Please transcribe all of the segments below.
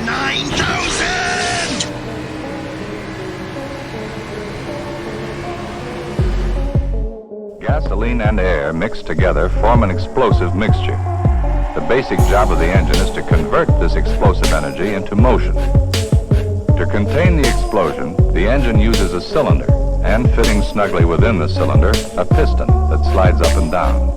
9000! Gasoline and air mixed together form an explosive mixture. The basic job of the engine is to convert this explosive energy into motion. To contain the explosion, the engine uses a cylinder, and fitting snugly within the cylinder, a piston that slides up and down.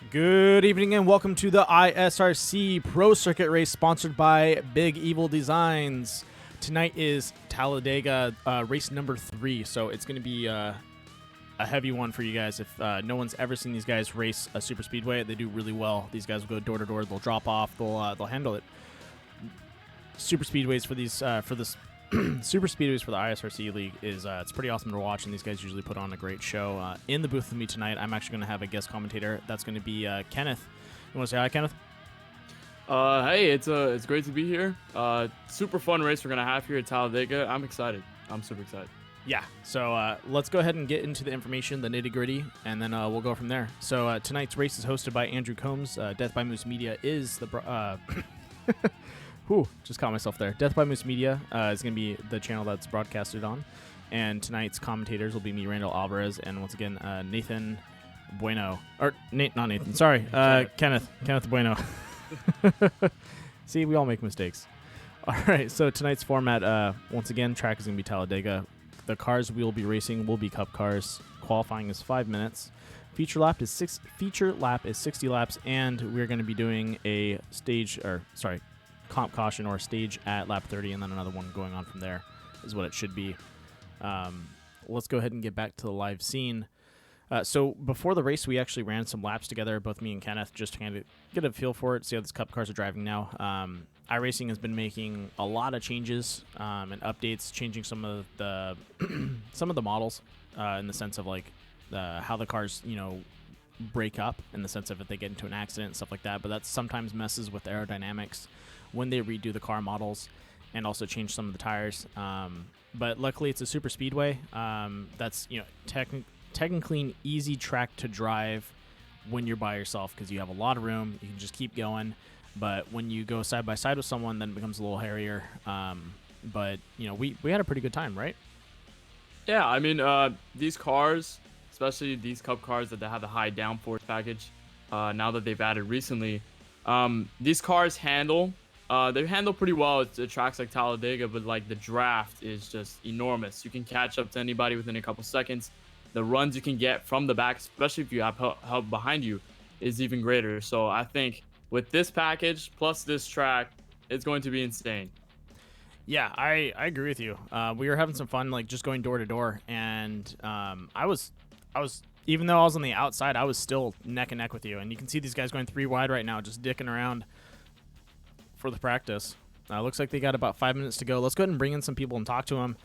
Good evening and welcome to the ISRC Pro Circuit Race sponsored by Big Evil Designs. Tonight is Talladega race number 3, so it's going to be a heavy one for you guys. If no one's ever seen these guys race a super speedway, they do really well. These guys will go door to door, they'll drop off, they'll handle it. Super speedways for these super speedways for the ISRC League is it's pretty awesome to watch, and these guys usually put on a great show. In the booth with me tonight, I'm actually going to have a guest commentator. That's going to be Kenneth. You want to say hi, Kenneth? Hey, it's great to be here. Super fun race we're gonna have here at Talladega. I'm excited. I'm super excited. Yeah. So let's go ahead and get into the information, the nitty gritty, and then we'll go from there. So tonight's race is hosted by Andrew Combs. Death by Moose Media is the Whew, just caught myself there. Death by Moose Media is going to be the channel that's broadcasted on. And tonight's commentators will be me, Randall Alvarez, and once again, Nathan Bueno. Or, not Nathan, sorry. Kenneth Bueno. See, we all make mistakes. All right, so tonight's format, once again, track is going to be Talladega. The cars we will be racing will be Cup cars. Qualifying is 5 minutes. Feature lap is 60 laps, and we're going to be doing a comp caution or stage at lap 30, and then another one going on from there is what it should be. Let's go ahead and get back to the live scene. So before the race, we actually ran some laps together, both me and Kenneth, just to kind of get a feel for it, see how these Cup cars are driving now. iRacing has been making a lot of changes and updates, changing some of the some of the models in the sense of like how the cars, break up in the sense of if they get into an accident and stuff like that. But that sometimes messes with aerodynamics when they redo the car models and also change some of the tires. But luckily it's a super speedway. That's, technically an easy track to drive when you're by yourself because you have a lot of room. You can just keep going. But when you go side by side with someone, then it becomes a little hairier. But, we had a pretty good time, right? Yeah, I mean, these cars, especially these Cup cars that they have the high downforce package, now that they've added recently, these cars they handle pretty well at tracks like Talladega, but like the draft is just enormous. You can catch up to anybody within a couple seconds. The runs you can get from the back, especially if you have help behind you, is even greater. So I think with this package plus this track, it's going to be insane. Yeah, I agree with you. We were having some fun, like just going door to door, and I was even though I was on the outside, I was still neck and neck with you. And you can see these guys going 3 wide right now, just dicking around for the practice. Looks like they got about 5 minutes to go. Let's go ahead and bring in some people and talk to them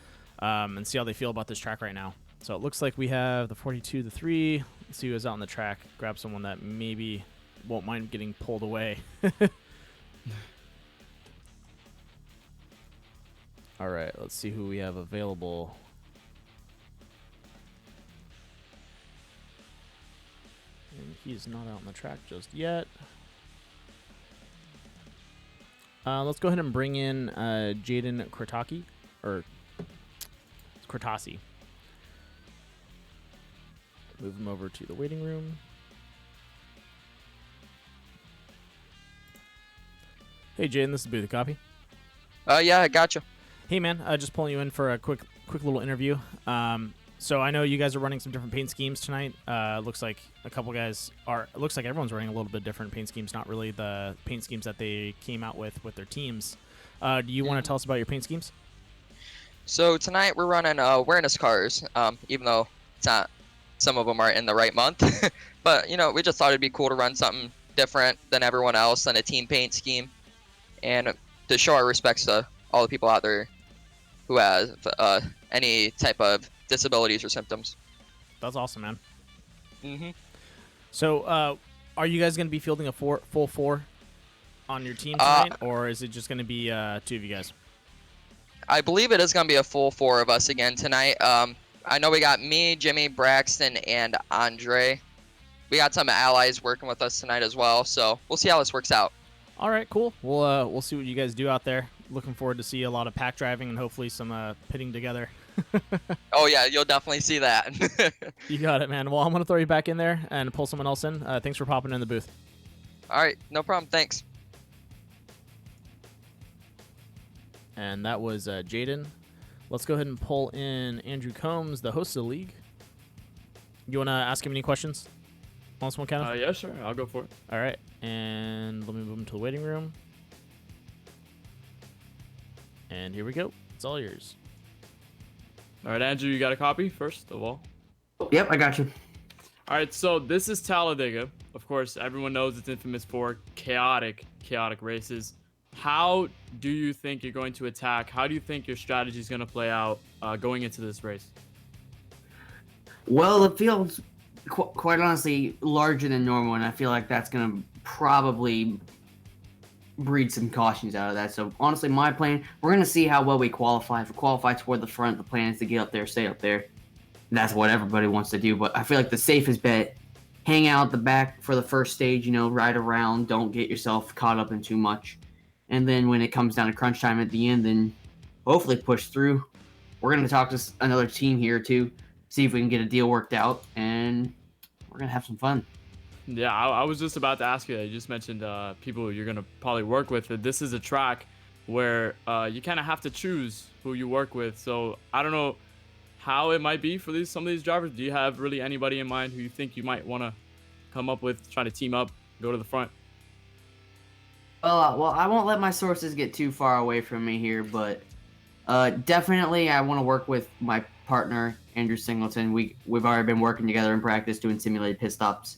and see how they feel about this track right now. So it looks like we have the 42, the 3. Let's see who's out on the track. Grab someone that maybe won't mind getting pulled away. All right, let's see who we have available. And he's not out on the track just yet. Let's go ahead and bring in Jaden Kurtaki, or Kurtasi. Move him over to the waiting room. Hey, Jaden, this is Booth. Copy? Yeah, I gotcha. Hey, man, just pulling you in for a quick little interview. So I know you guys are running some different paint schemes tonight. Looks like a couple guys are. It looks like everyone's running a little bit different paint schemes. Not really the paint schemes that they came out with their teams. Do you want to tell us about your paint schemes? So tonight we're running awareness cars. Even though it's not, some of them are in the right month, but we just thought it'd be cool to run something different than everyone else than a team paint scheme, and to show our respects to all the people out there who have any type of disabilities or symptoms. That's awesome, man. hmm So, are you guys going to be fielding a full four on your team tonight, or is it just going to be 2 of you guys? I believe it is going to be a full 4 of us again tonight. I know we got me, Jimmy, Braxton, and Andre. We got some allies working with us tonight as well, so we'll see how this works out. All right, cool. We'll see what you guys do out there. Looking forward to see a lot of pack driving and hopefully some pitting together. Oh yeah, you'll definitely see that. You got it, man. Well, I'm gonna throw you back in there and pull someone else in. Thanks for popping in the booth. All right, no problem. Thanks. And that was Jaden. Let's go ahead and pull in Andrew Combs, the host of the league. You wanna ask him any questions? On this one, Kenneth? Yeah, sure. I'll go for it. All right, and let me move him to the waiting room. And here we go. It's all yours. All right, Andrew, you got a copy first of all? Yep, I got you. All right, so this is Talladega. Of course, everyone knows it's infamous for chaotic races. How do you think you're going to attack? How do you think your strategy is going to play out going into this race? Well, the field's quite honestly larger than normal, and I feel like that's going to probably breed some cautions out of that. So honestly, my plan, we're going to see how well we qualify. If we qualify toward the front, the plan is to get up there, stay up there. That's what everybody wants to do, but I feel like the safest bet, hang out the back for the first stage, ride around, don't get yourself caught up in too much. And then when it comes down to crunch time at the end, then hopefully push through. We're going to talk to another team here too, see if we can get a deal worked out, and we're going to have some fun. Yeah, I was just about to ask you that. You just mentioned people you're going to probably work with. This is a track where you kind of have to choose who you work with. So I don't know how it might be for some of these drivers. Do you have really anybody in mind who you think you might want to come up with, try to team up, go to the front? Well, I won't let my sources get too far away from me here, but definitely I want to work with my partner, Andrew Singleton. We've already been working together in practice, doing simulated pit stops,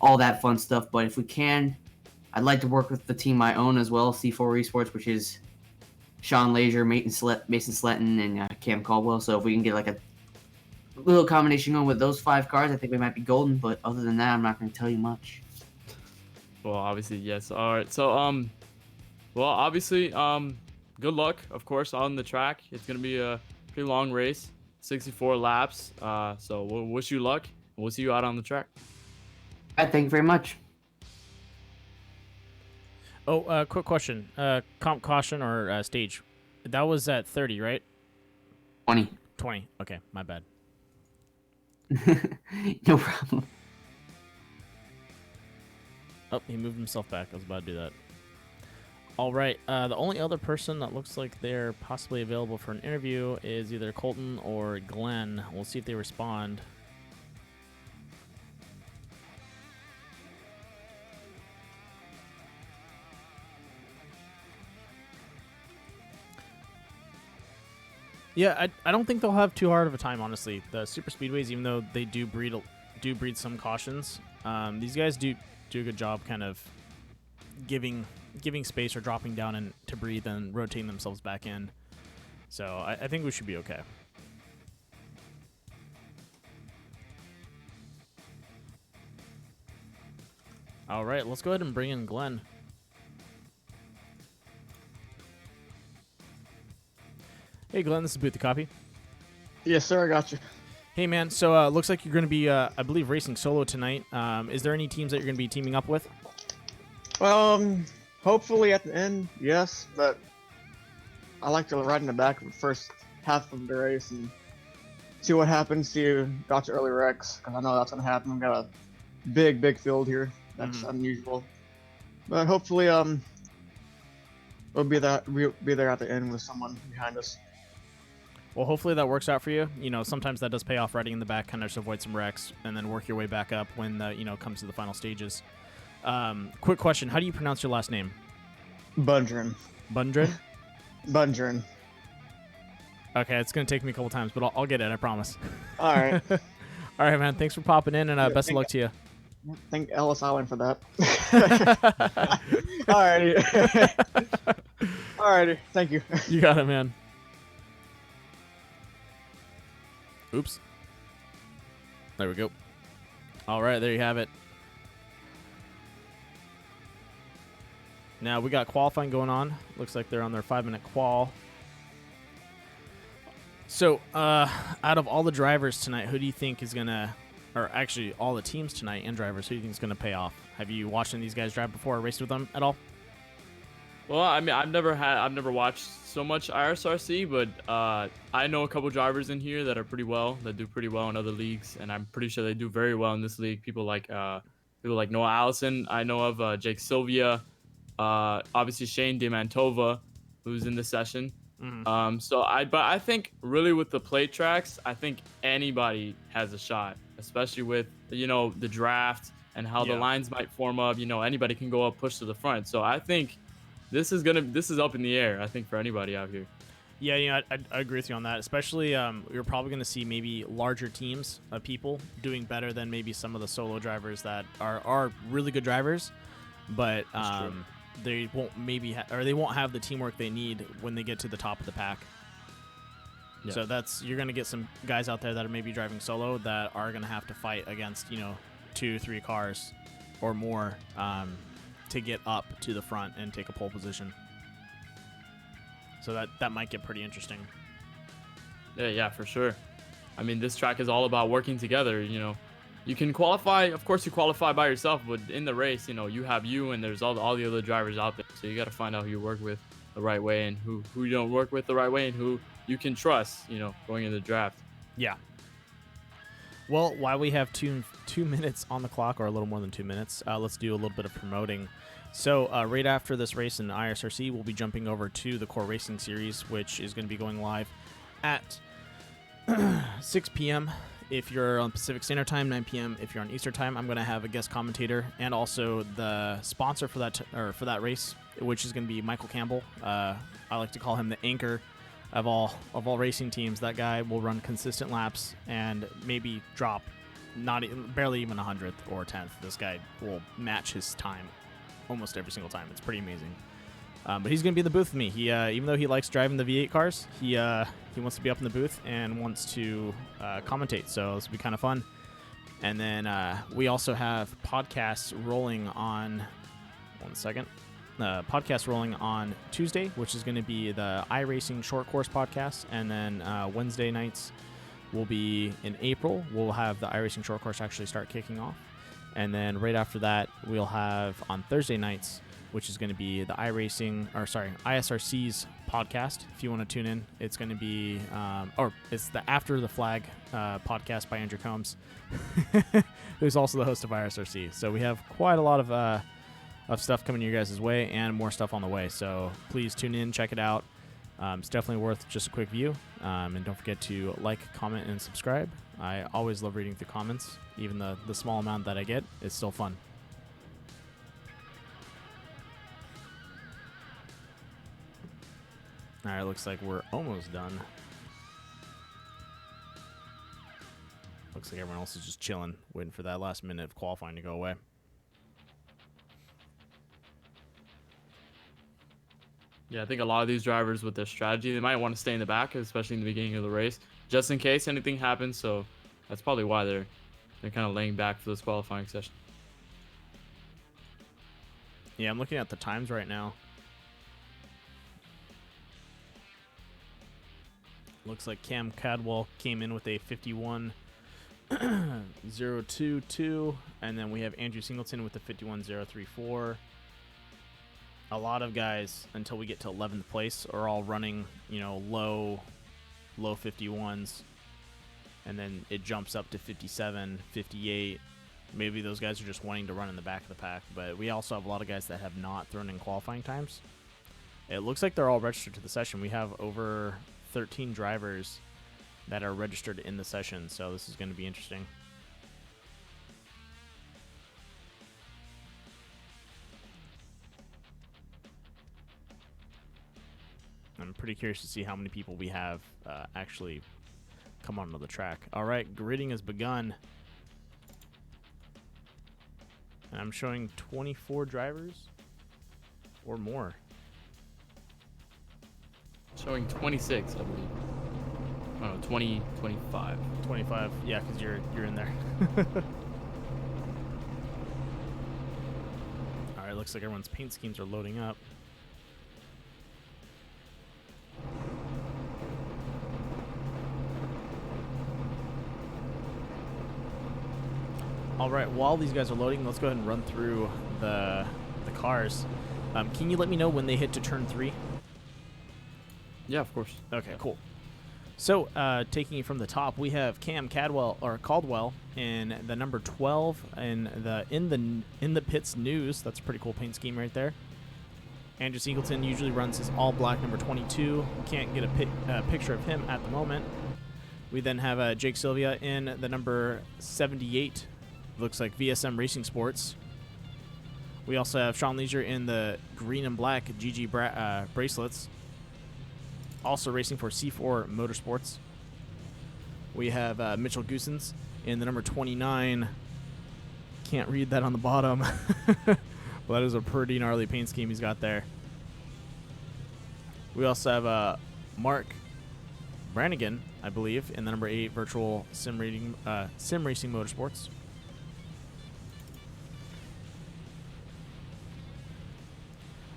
all that fun stuff. But if we can, I'd like to work with the team I own as well, C4 Esports, which is Sean Lazier, Mason Sletton, and Cam Caldwell. So if we can get like a little combination going with those 5 cars, I think we might be golden. But other than that, I'm not going to tell you much. Well, obviously, yes. All right. So, well, obviously, good luck, of course, on the track. It's going to be a pretty long race, 64 laps. So we'll wish you luck. We'll see you out on the track. All right, thank you very much. Oh, quick question. Comp caution or stage? That was at 30, right? 20. 20. Okay, my bad. No problem. Oh, he moved himself back. I was about to do that. All right. The only other person that looks like they're possibly available for an interview is either Colton or Glenn. We'll see if they respond. Yeah, I don't think they'll have too hard of a time, honestly. The super speedways, even though they do breed some cautions, these guys do a good job kind of giving space or dropping down and to breathe and rotating themselves back in. So I think we should be okay. All right, let's go ahead and bring in Glenn. Hey, Glenn, this is Boot the Copy. Yes, sir, I got you. Hey, man, so looks like you're going to be, I believe, racing solo tonight. Is there any teams that you're going to be teaming up with? Hopefully at the end, yes, but I like to ride in the back of the first half of the race and see what happens, see who got to early wrecks, because I know that's going to happen. We've got a big field here. That's unusual. But hopefully, we'll be there at the end with someone behind us. Well, hopefully that works out for you. You know, sometimes that does pay off, riding in the back, kind of avoid some wrecks, and then work your way back up when the comes to the final stages. Quick question: how do you pronounce your last name? Bundren. Bundren? Bundren. Okay, it's gonna take me a couple times, but I'll get it. I promise. All right. All right, man. Thanks for popping in, and best of luck to you. Thank Ellis Island for that. Alrighty. Alrighty. Thank you. You got it, man. Oops. There we go. All right, there you have it. Now we got qualifying going on. Looks like they're on their 5-minute qual. So, out of all the drivers tonight, who do you think is gonna, or actually all the teams tonight and drivers, who do you think is gonna pay off? Have you watched any of these guys drive before or raced with them at all? Well, I mean, I've never watched so much ISRC, but I know a couple drivers in here that do pretty well in other leagues, and I'm pretty sure they do very well in this league. People like Noah Allison, I know of Jake Sylvia, obviously Shane DeMantova, who's in the session. Mm-hmm. But I think really with the plate tracks, I think anybody has a shot, especially with the draft and how the lines might form up. Anybody can go up, push to the front. So I think this is up in the air, I think, for anybody out here. Yeah, I agree with you on that. Especially, you're probably going to see maybe larger teams of people doing better than maybe some of the solo drivers that are really good drivers, but they won't they won't have the teamwork they need when they get to the top of the pack. Yeah. So you're going to get some guys out there that are maybe driving solo that are going to have to fight against 2-3 cars or more to get up to the front and take a pole position. So that might get pretty interesting. Yeah, for sure. I mean, this track is all about working together. You can qualify. Of course, you qualify by yourself, but in the race, you have you, and there's all the other drivers out there. So you got to find out who you work with the right way, and who you don't work with the right way, and who you can trust. Going in the draft. Yeah. Well, while we have 2 minutes on the clock, or a little more than 2 minutes, let's do a little bit of promoting. So right after this race in ISRC, we'll be jumping over to the Core Racing Series, which is going to be going live at 6 p.m. if you're on Pacific Standard Time, 9 p.m. if you're on Eastern Time. I'm going to have a guest commentator and also the sponsor for that race, which is going to be Michael Campbell. I like to call him the anchor of all racing teams. That guy will run consistent laps and maybe drop barely even 100th or 10th. This guy will match his time almost every single time. It's pretty amazing. But he's going to be in the booth with me. He even though he likes driving the V8 cars, he wants to be up in the booth and wants to commentate. So this will be kind of fun. And then we also have podcasts rolling on. One second. Podcast rolling on Tuesday, which is going to be the iRacing Short Course podcast, and then Wednesday nights will be in April. We'll have the iRacing Short Course actually start kicking off, and then right after that, we'll have on Thursday nights, which is going to be the ISRC's podcast. If you want to tune in, it's going to be, it's the After the Flag podcast by Andrew Combs, who's also the host of ISRC. So we have quite a lot of stuff coming your guys' way and more stuff on the way. So please tune in, check it out. It's definitely worth just a quick view. And don't forget to like, comment, and subscribe. I always love reading the comments. Even the small amount that I get is still fun. All right, looks like we're almost done. Looks like everyone else is just chilling, waiting for that last minute of qualifying to go away. Yeah, I think a lot of these drivers with their strategy, they might want to stay in the back, especially in the beginning of the race, just in case anything happens. So that's probably why they're kind of laying back for this qualifying session. Yeah, I'm looking at the times right now. Looks like Cam Cadwell came in with a 51.022, and then we have Andrew Singleton with the 51.034. A lot of guys, until we get to 11th place, are all running, low 51s, and then it jumps up to 57, 58. Maybe those guys are just wanting to run in the back of the pack, but we also have a lot of guys that have not thrown in qualifying times. It looks like they're all registered to the session. We have over 13 drivers that are registered in the session, so this is going to be interesting. I'm pretty curious to see how many people we have actually come onto the track. All right, gridding has begun. And I'm showing 24 drivers or more. Showing 26, I believe. Oh, 20, 25. 25, yeah, because you're in there. All right, looks like everyone's paint schemes are loading up. All right, while these guys are loading, let's go ahead and run through the cars. Can you let me know when they hit to turn 3? Yeah, of course. Okay, cool. So, taking it from the top, we have Caldwell in the number 12 and in the pits news. That's a pretty cool paint scheme right there. Andrew Singleton usually runs his all black number 22. Can't get a picture of him at the moment. We then have Jake Sylvia in the number 78. Looks like VSM Racing Sports. We also have Sean Leisure in the green and black GG bracelets. Also racing for C4 Motorsports. We have Mitchell Goosens in the number 29. Can't read that on the bottom. But that is a pretty gnarly paint scheme he's got there. We also have Mark Brannigan, I believe, in the number 8 Virtual Sim Racing Motorsports.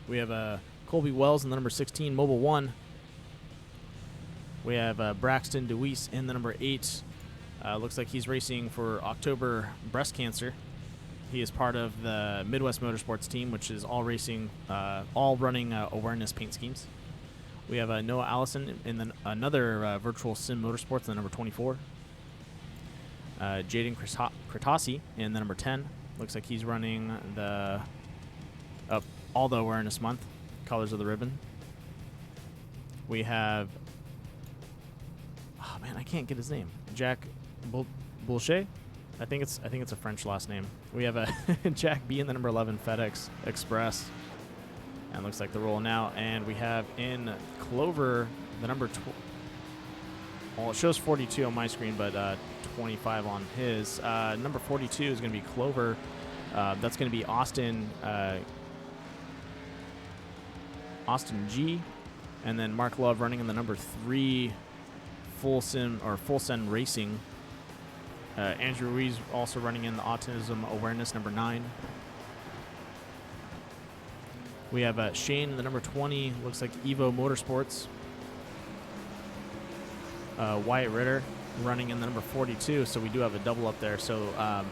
We have Colby Wells in the number 16 Mobile 1. We have Braxton DeWeese in the number 8. Looks like he's racing for October breast cancer. He is part of the Midwest Motorsports team, which is all running awareness paint schemes. We have Noah Allison in another Virtual Sim Motorsports in the number 24. Jaden Kratasi in the number 10. Looks like he's running all the awareness month, colors of the ribbon. We have, oh man, I can't get his name. Jack Boulchet. I think it's a French last name. We have Jack B in the number 11 FedEx Express. And looks like they're rolling out. And we have in Clover the number well, it shows 42 on my screen, but 25 on his. Number 42 is going to be Clover. That's going to be Austin G, and then Mark Love running in the number 3 Full Send Racing. Andrew Ruiz also running in the Autism Awareness number 9. We have Shane in the number 20. Looks like Evo Motorsports. Wyatt Ritter running in the number 42. So we do have a double up there. So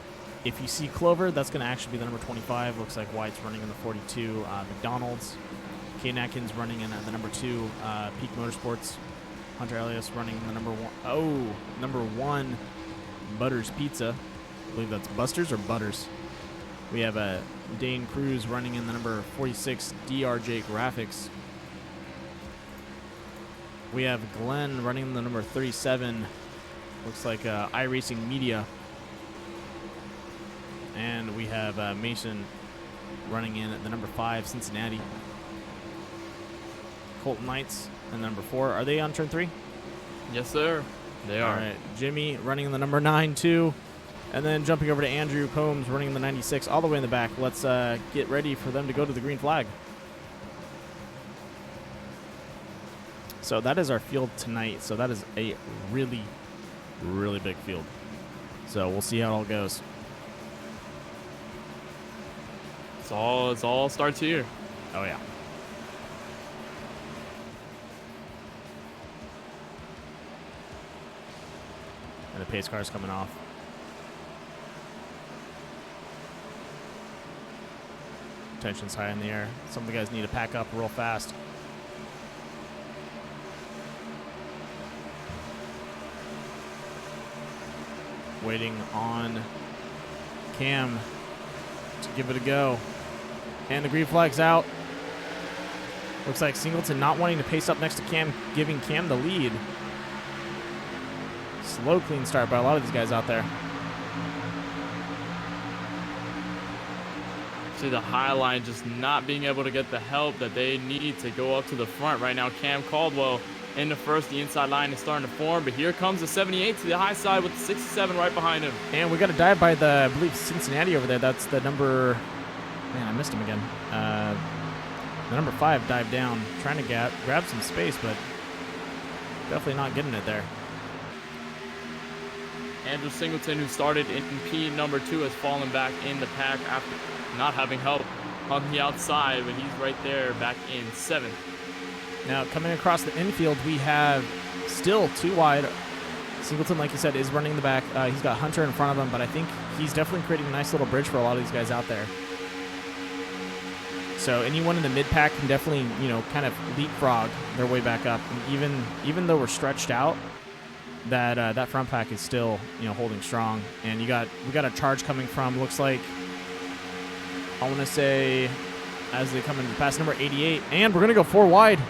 if you see Clover, that's going to actually be the number 25. Looks like Wyatt's running in the 42. McDonald's. Kane Atkins running in the number 2, Peak Motorsports. Hunter Elias running in the number 1. Oh, number 1, Butters Pizza. I believe that's Busters or Butters. We have Dane Cruz running in the number 46, DRJ Graphics. We have Glenn running in the number 37. Looks like iRacing Media. And we have Mason running in at the number 5, Cincinnati. Colton Knights and number 4. Are they on turn 3? Yes, sir. They are. All right. Jimmy running in the number 9, too. And then jumping over to Andrew Combs running in the 96 all the way in the back. Let's get ready for them to go to the green flag. So that is our field tonight. So that is a really, really big field. So we'll see how it all goes. It's all starts here. Oh, yeah. And the pace car is coming off. Tension's high in the air. Some of the guys need to pack up real fast. Waiting on Cam to give it a go. And the green flag's out. Looks like Singleton not wanting to pace up next to Cam, giving Cam the lead. Slow, clean start by a lot of these guys out there. See the high line just not being able to get the help that they need to go up to the front right now. Cam Caldwell in the first. The inside line is starting to form, but here comes the 78 to the high side with the 67 right behind him. And we got a dive by the, I believe, Cincinnati over there. That's the number, man, I missed him again. The number 5 dived down, trying to grab some space, but definitely not getting it there. Andrew Singleton, who started in P number 2, has fallen back in the pack after not having help on the outside, but he's right there back in 7th. Now, coming across the infield, we have still 2 wide. Singleton, like you said, is running the back. He's got Hunter in front of him, but I think he's definitely creating a nice little bridge for a lot of these guys out there. So anyone in the mid-pack can definitely, you know, kind of leapfrog their way back up. And even though we're stretched out, that front pack is still, you know, holding strong. And we got a charge coming from, looks like, I want to say, as they come into pass number 88. And we're going to go 4 wide.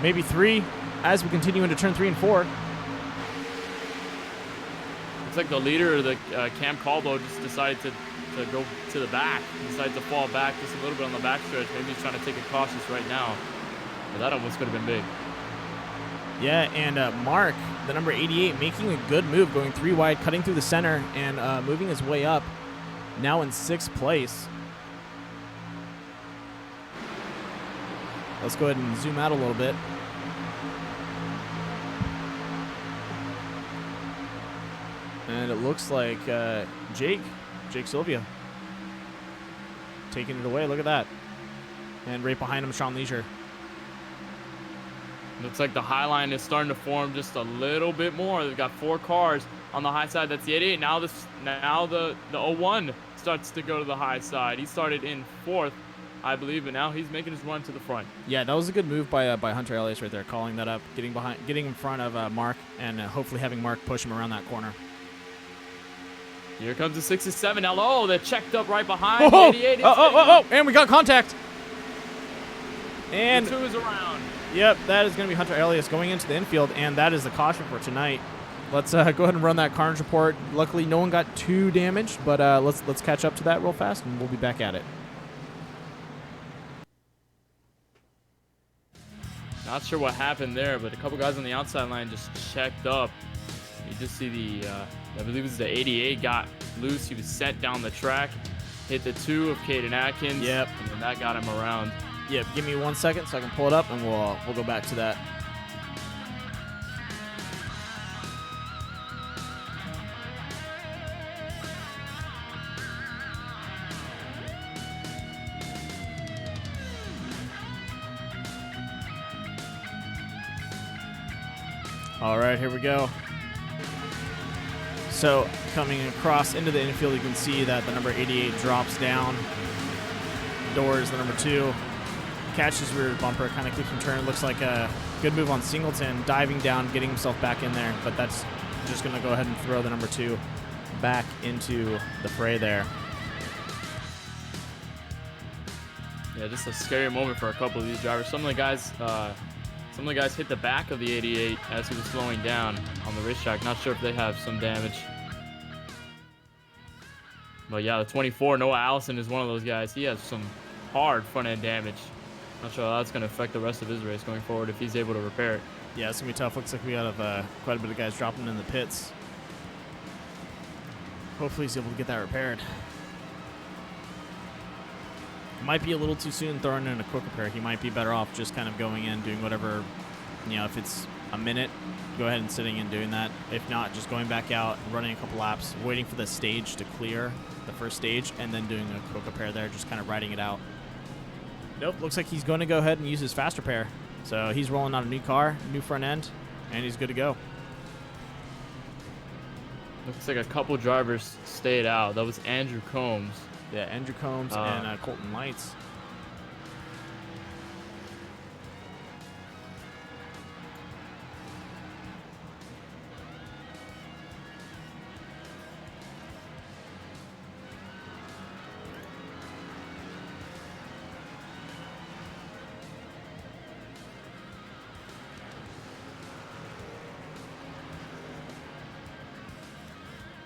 Maybe 3 as we continue into turn 3 and 4. Looks like the leader, the Cam Caldwell, just decided to go to the back. He decided to fall back just a little bit on the back stretch. Maybe he's trying to take it cautious right now. But that almost could have been big. Yeah, and Mark, the number 88, making a good move, going 3 wide, cutting through the center, and moving his way up. Now in 6th place. Let's go ahead and zoom out a little bit. And it looks like Jake Sylvia taking it away. Look at that. And right behind him, Sean Leisure. Looks like the high line is starting to form just a little bit more. They've got 4 cars on the high side. That's the 88. Now the 01 starts to go to the high side. He started in 4th, I believe, and now he's making his run to the front. Yeah, that was a good move by Hunter Elias right there, calling that up, getting in front of Mark, and hopefully having Mark push him around that corner. Here comes the 67. Now, oh, they're checked up right behind. The 88. And we got contact. And the 2 is around. Yep, that is going to be Hunter Elias going into the infield, and that is the caution for tonight. Let's go ahead and run that carnage report. Luckily, no one got too damaged, but let's catch up to that real fast, and we'll be back at it. Not sure what happened there, but a couple guys on the outside line just checked up. You just see the, I believe it was the 88 got loose. He was sent down the track, hit the 2 of Caden Atkins. Yep. And then that got him around. Yep, give me 1 second so I can pull it up, and we'll go back to that. All right, here we go. So coming across into the infield, you can see that the number 88 drops down. Doors, the number 2, catches rear bumper, kind of keeps him turning. Looks like a good move on Singleton, diving down, getting himself back in there. But that's just going to go ahead and throw the number 2 back into the fray there. Yeah, just a scary moment for a couple of these drivers. Some of the guys hit the back of the 88 as he was slowing down on the racetrack. Not sure if they have some damage. But yeah, the 24, Noah Allison, is one of those guys. He has some hard front-end damage. Not sure how that's going to affect the rest of his race going forward if he's able to repair it. Yeah, it's going to be tough. Looks like we got quite a bit of guys dropping in the pits. Hopefully he's able to get that repaired. Might be a little too soon throwing in a quick repair. He might be better off just kind of going in, doing whatever, you know, if it's a minute, go ahead and sitting and doing that. If not, just going back out, running a couple laps, waiting for the stage to clear, the first stage, and then doing a quick repair there, just kind of riding it out. Nope, looks like he's going to go ahead and use his fast repair. So he's rolling out a new car, new front end, and he's good to go. Looks like a couple drivers stayed out. That was Andrew Combs. Yeah, Andrew Combs and Colton Lights.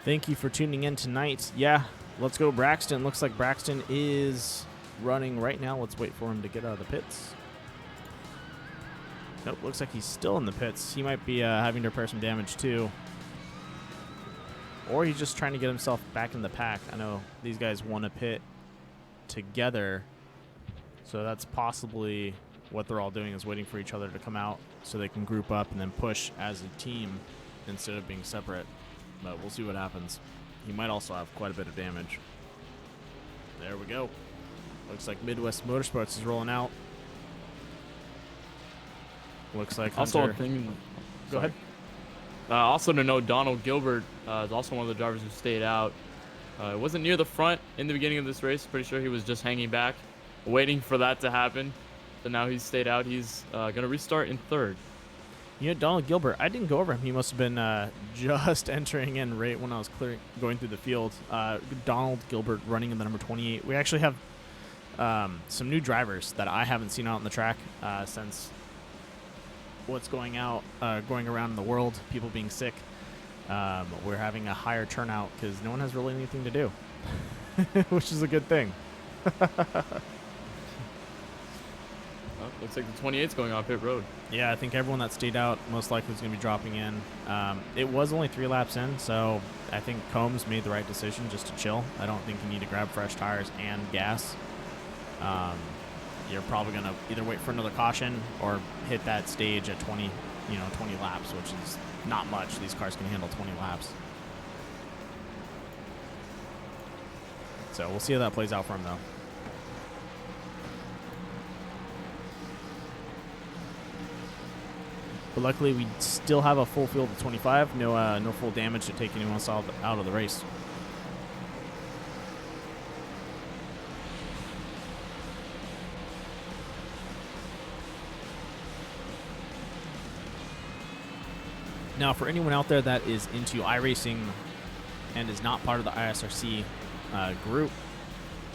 Thank you for tuning in tonight. Yeah, let's go Braxton. Looks like Braxton is running right now. Let's wait for him to get out of the pits. Nope, looks like he's still in the pits. He might be having to repair some damage too. Or he's just trying to get himself back in the pack. I know these guys want to pit together, so that's possibly what they're all doing, is waiting for each other to come out so they can group up and then push as a team instead of being separate. But we'll see what happens. He might also have quite a bit of damage. There we go. Looks like Midwest Motorsports is rolling out. Looks like Also, Hunter. a thing. Go Sorry. ahead. Also to note, Donald Gilbert is also one of the drivers who stayed out. It wasn't near the front in the beginning of this race. Pretty sure he was just hanging back, waiting for that to happen. So now he's stayed out. He's going to restart in third. You know, Donald Gilbert, I didn't go over him. He must have been just entering in right when I was going through the field. Donald Gilbert running in the number 28. We actually have some new drivers that I haven't seen out on the track since what's going around in the world, people being sick. We're having a higher turnout because no one has really anything to do, which is a good thing. Looks like the 28's going on pit road. Yeah, I think everyone that stayed out most likely is going to be dropping in. It was only 3 laps in, so I think Combs made the right decision just to chill. I don't think you need to grab fresh tires and gas. You're probably going to either wait for another caution or hit that stage at 20 laps, which is not much. These cars can handle 20 laps. So we'll see how that plays out for him, though. But luckily, we still have a full field of 25. No full damage to take anyone else out of the race. Now, for anyone out there that is into iRacing and is not part of the ISRC group,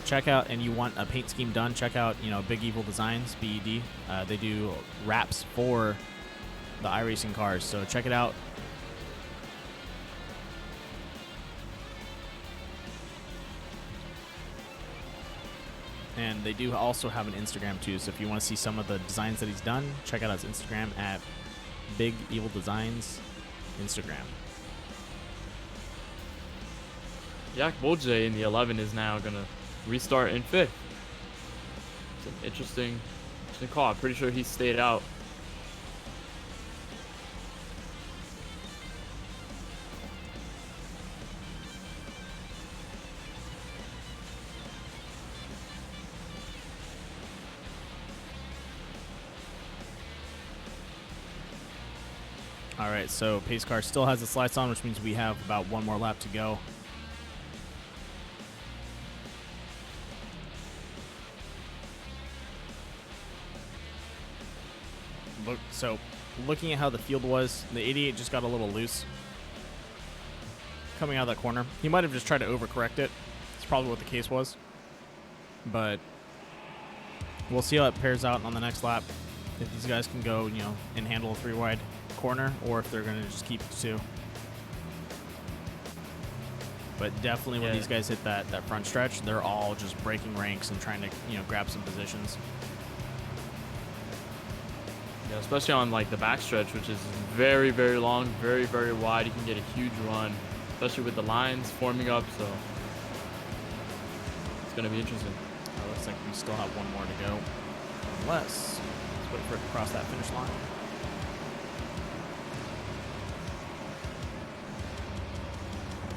check out, and you want a paint scheme done, check out, Big Evil Designs, BED. They do wraps for the iRacing cars, so check it out. And they do also have an Instagram too, so if you want to see some of the designs that he's done, check out his Instagram at Big Evil Designs Instagram. Yak Bolje in the 11 is now going to restart in 5th. It's an interesting call. I'm pretty sure he stayed out. All right, so pace car still has its lights on, which means we have about one more lap to go. Looking at how the field was, the 88 just got a little loose coming out of that corner. He might have just tried to overcorrect it. It's probably what the case was. But we'll see how it pairs out on the next lap. If these guys can go, and handle a 3-wide corner, or if they're going to just keep it to 2. But definitely when these guys hit that front stretch, they're all just breaking ranks and trying to, grab some positions. Yeah, especially on like the back stretch, which is very, very long, very, very wide. You can get a huge run, especially with the lines forming up. So it's going to be interesting. Looks like we still have one more to go. Let's wait for it to cross that finish line.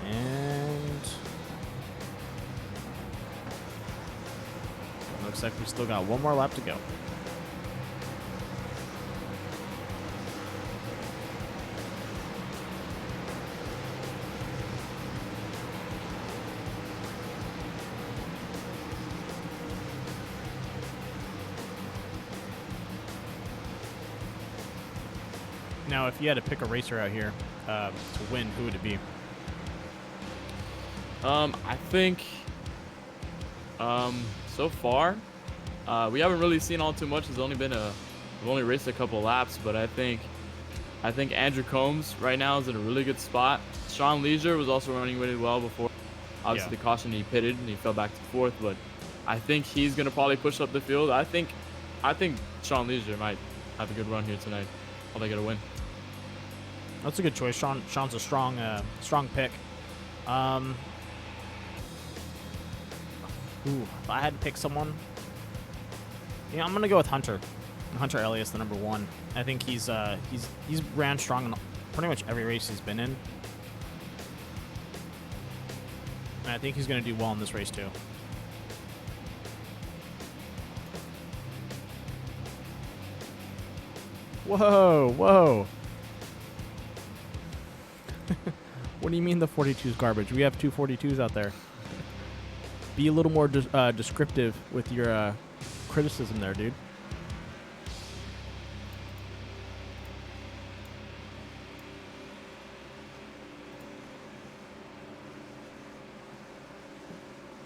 And looks like we still got one more lap to go. Now, if you had to pick a racer out here to win, who would it be? I think so far we haven't really seen all too much. We've only raced a couple laps, but I think Andrew Combs right now is in a really good spot. Sean Leisure was also running really well before. Obviously, the caution, he pitted and he fell back to 4th, but I think he's gonna probably push up the field. I think Sean Leisure might have a good run here tonight. Probably get a win. That's a good choice. Sean's a strong pick. If I had to pick someone, yeah, I'm gonna go with Hunter. Hunter Elias, the number 1. I think he's ran strong in pretty much every race he's been in, and I think he's gonna do well in this race too. Whoa, whoa. What do you mean the 42 is garbage? We have 2 42s out there. Be a little more descriptive with your criticism there, dude.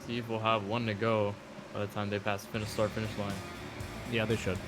See if we'll have 1 to go by the time they pass the start-finish line. Yeah, they should.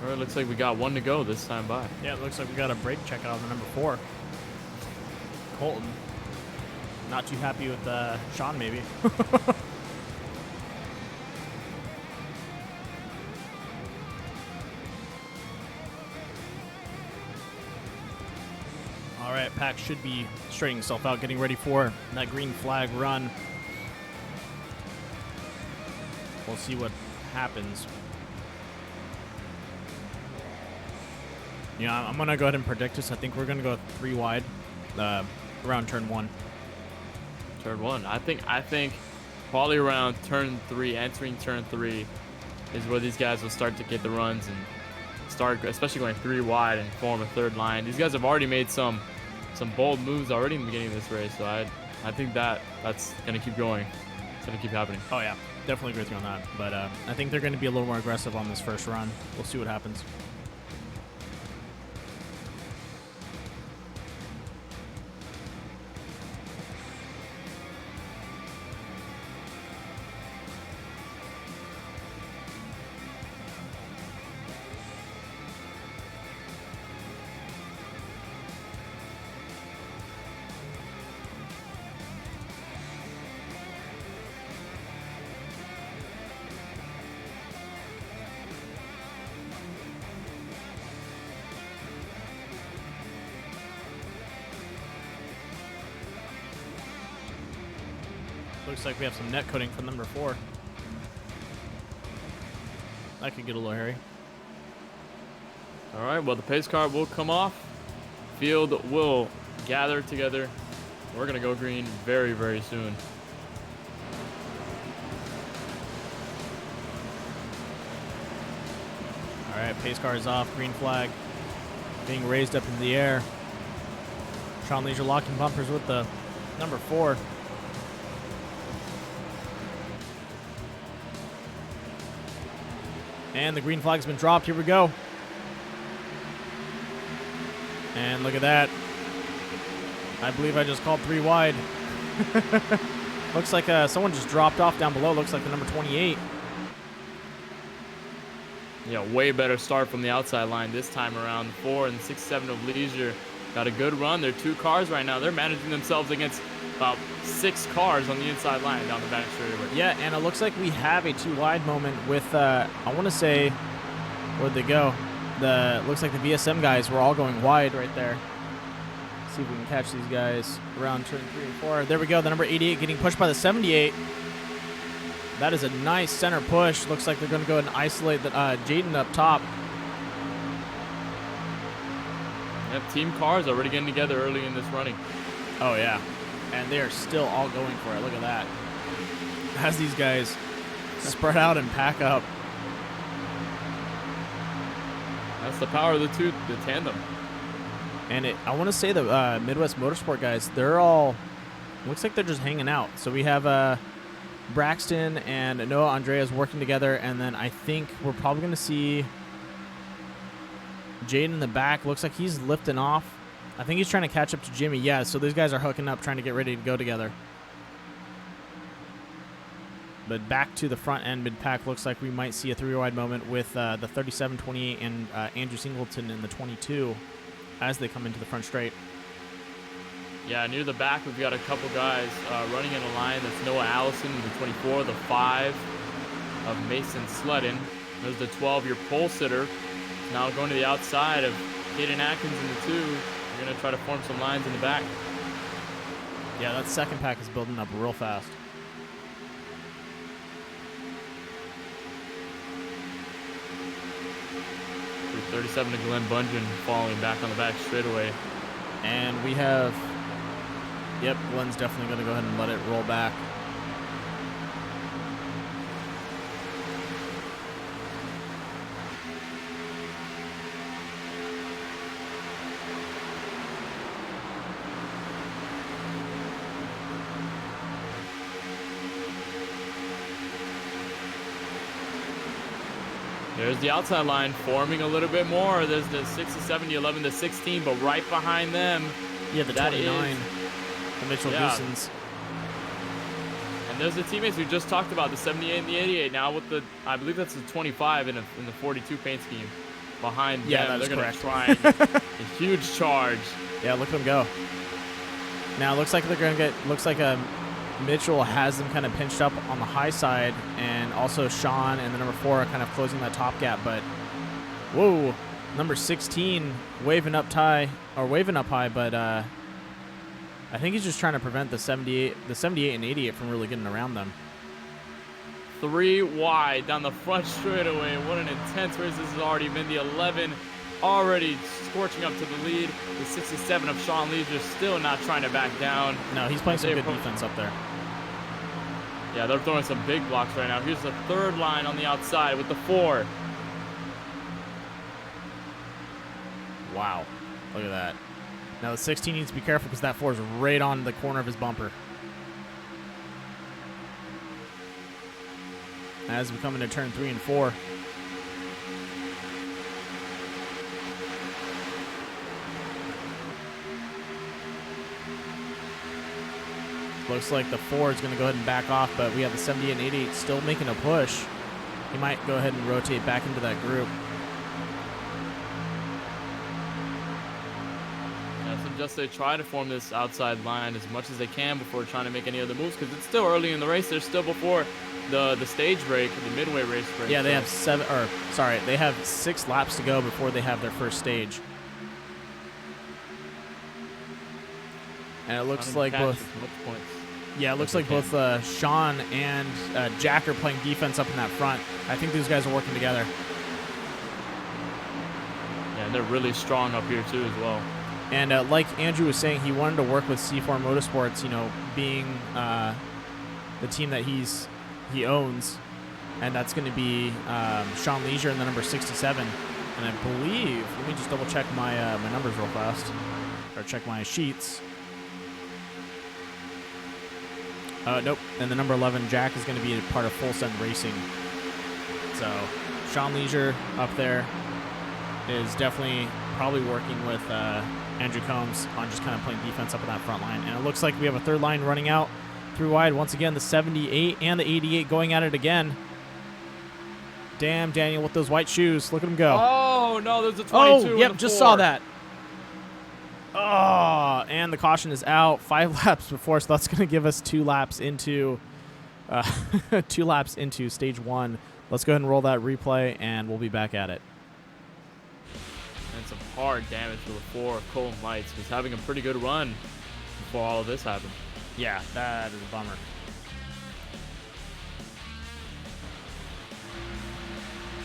All right, looks like we got 1 to go this time by. Yeah, it looks like we got a brake check out on the number 4. Colton. Not too happy with Sean, maybe. All right, Pack should be straightening himself out, getting ready for that green flag run. We'll see what happens. Yeah, I'm gonna go ahead and predict this. I think we're gonna go 3 wide, around turn 1. Turn 1. I think probably around turn 3, entering turn 3, is where these guys will start to get the runs and start, especially going 3 wide and form a 3rd line. These guys have already made some bold moves already in the beginning of this race, so I think that's gonna keep going. It's gonna keep happening. Oh yeah, definitely agree with you on that. But I think they're gonna be a little more aggressive on this first run. We'll see what happens. Looks like we have some net coating from number 4. That could get a little hairy. All right, well, the pace car will come off. Field will gather together. We're going to go green very, very soon. All right, pace car is off. Green flag being raised up in the air. Sean Leisure locking bumpers with the number 4. And the green flag's been dropped. Here we go. And look at that. I believe I just called 3 wide. Looks like someone just dropped off down below. Looks like the number 28. Yeah, way better start from the outside line this time around. 4 and 6, 7 of Leisure got a good run. They're 2 cars right now. They're managing themselves against about 6 cars on the inside line down the back straightaway. Yeah, and it looks like we have a 2 wide moment with, I want to say, where'd they go? Looks like the VSM guys were all going wide right there. Let's see if we can catch these guys around turn 3 and 4. There we go, the number 88 getting pushed by the 78. That is a nice center push. Looks like they're going to go and isolate the, Jaden up top. Yep, team cars already getting together early in this running. Oh, yeah. And they are still all going for it. Look at that. As these guys spread out and pack up. That's the power of the tandem. And I want to say the Midwest Motorsport guys, they're all, looks like they're just hanging out. So we have Braxton and Noah Andreas working together, and then I think we're probably going to see Jaden in the back. Looks like he's lifting off. I think he's trying to catch up to Jimmy. Yeah, so these guys are hooking up, trying to get ready to go together. But back to the front end mid-pack, looks like we might see a three-wide moment with the 37, 28, and Andrew Singleton in the 22 as they come into the front straight. Yeah, near the back, we've got a couple guys running in a line. That's Noah Allison in the 24, the 5 of Mason Sledden. There's the 12, your pole sitter. Now going to the outside of Caden Atkins in the 2. We're going to try to form some lines in the back. Yeah, that second pack is building up real fast. 37 to Glenn Bungeon falling back on the back straightaway. And we have, yep, Glenn's definitely going to go ahead and let it roll back. There's the outside line forming a little bit more. There's the 67, the 11, the 16, but right behind them, yeah, the 29, the Mitchell Goosens. And there's the teammates we just talked about, the 78 and the 88. Now with the, I believe that's the 25 in the 42 paint scheme behind them. That's They're going to correct. try and a huge charge. Yeah, look at them go. Now it looks like they're going to get, looks like Mitchell has them kind of pinched up on the high side, and also Sean and the number 4 are kind of closing that top gap. But whoa, number 16 waving up high, but I think he's just trying to prevent the 78 and 88 from really getting around them. 3 wide down the front straightaway. What an intense race this has already been. The 11 already scorching up to the lead. The 67 of Sean Leisure still not trying to back down. No, he's playing some good defense up there. Yeah, they're throwing some big blocks right now. Here's the 3rd line on the outside with the 4. Wow, look at that. Now the 16 needs to be careful because that 4 is right on the corner of his bumper. As we come into turn 3 and 4. Looks like the 4 is going to go ahead and back off, but we have the 78 and 88 still making a push. He might go ahead and rotate back into that group. Yeah, so just they try to form this outside line as much as they can before trying to make any other moves, because it's still early in the race. They're still before the stage break, the midway race break. Yeah, they have they have 6 laps to go before they have their first stage. And it looks like both. Yeah, it looks like both Sean and Jack are playing defense up in that front. I think these guys are working together. Yeah, and they're really strong up here too as well. And like Andrew was saying, he wanted to work with C4 Motorsports, you know, being the team that he owns, and that's going to be Sean Leisure and the number 67. And I believe, let me just double check my my numbers real fast, or check my sheets. Nope. And the number 11, Jack, is going to be a part of Full Send Racing. So Sean Leisure up there is definitely probably working with Andrew Combs on just kind of playing defense up in that front line. And it looks like we have a 3rd line running out 3 wide. Once again, the 78 and the 88 going at it again. Damn, Daniel with those white shoes. Look at him go. Oh, no, there's a 22. Oh, yep, and a just 4. saw that. Oh, and the caution is out 5 laps before, so that's going to give us 2 laps into 2 laps into stage 1. Let's go ahead and roll that replay, and we'll be back at it. And some hard damage for the 4 of Colin Lights, who's having a pretty good run before all of this happened. Yeah, that is a bummer.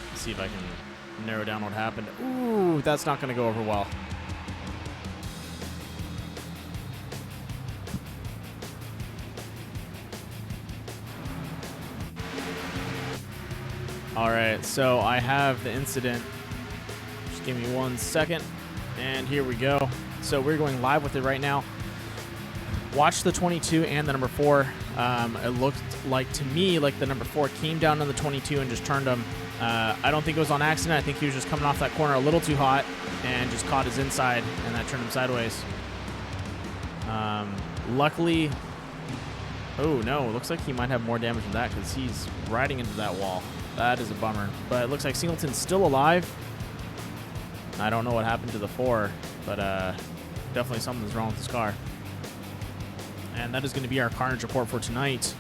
Let's see if I can narrow down what happened. Ooh, that's not going to go over well. All right, so I have the incident. Just give me 1 second, and here we go. So we're going live with it right now. Watch the 22 and the number 4. It looked like, to me, like the number 4 came down on the 22 and just turned him. I don't think it was on accident. I think he was just coming off that corner a little too hot and just caught his inside, and that turned him sideways. Luckily, oh no, it looks like he might have more damage than that because he's riding into that wall. That is a bummer. But it looks like Singleton's still alive. I don't know what happened to the 4, but definitely something's wrong with this car. And that is going to be our carnage report for tonight.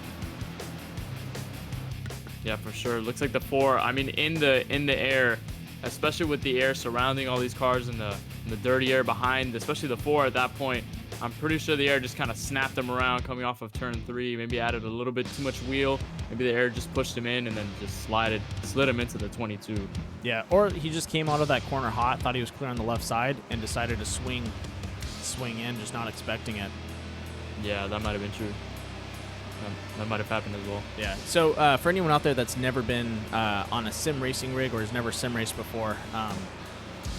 Yeah, for sure. Looks like the 4. I mean, in the air, especially with the air surrounding all these cars and the dirty air behind, especially the 4 at that point. I'm pretty sure the air just kind of snapped him around coming off of turn 3. Maybe added a little bit too much wheel. Maybe the air just pushed him in and then just slid him into the 22. Yeah, or he just came out of that corner hot, thought he was clear on the left side, and decided to swing in, just not expecting it. Yeah, that might have been true. That might have happened as well. Yeah. So for anyone out there that's never been on a sim racing rig or has never sim raced before,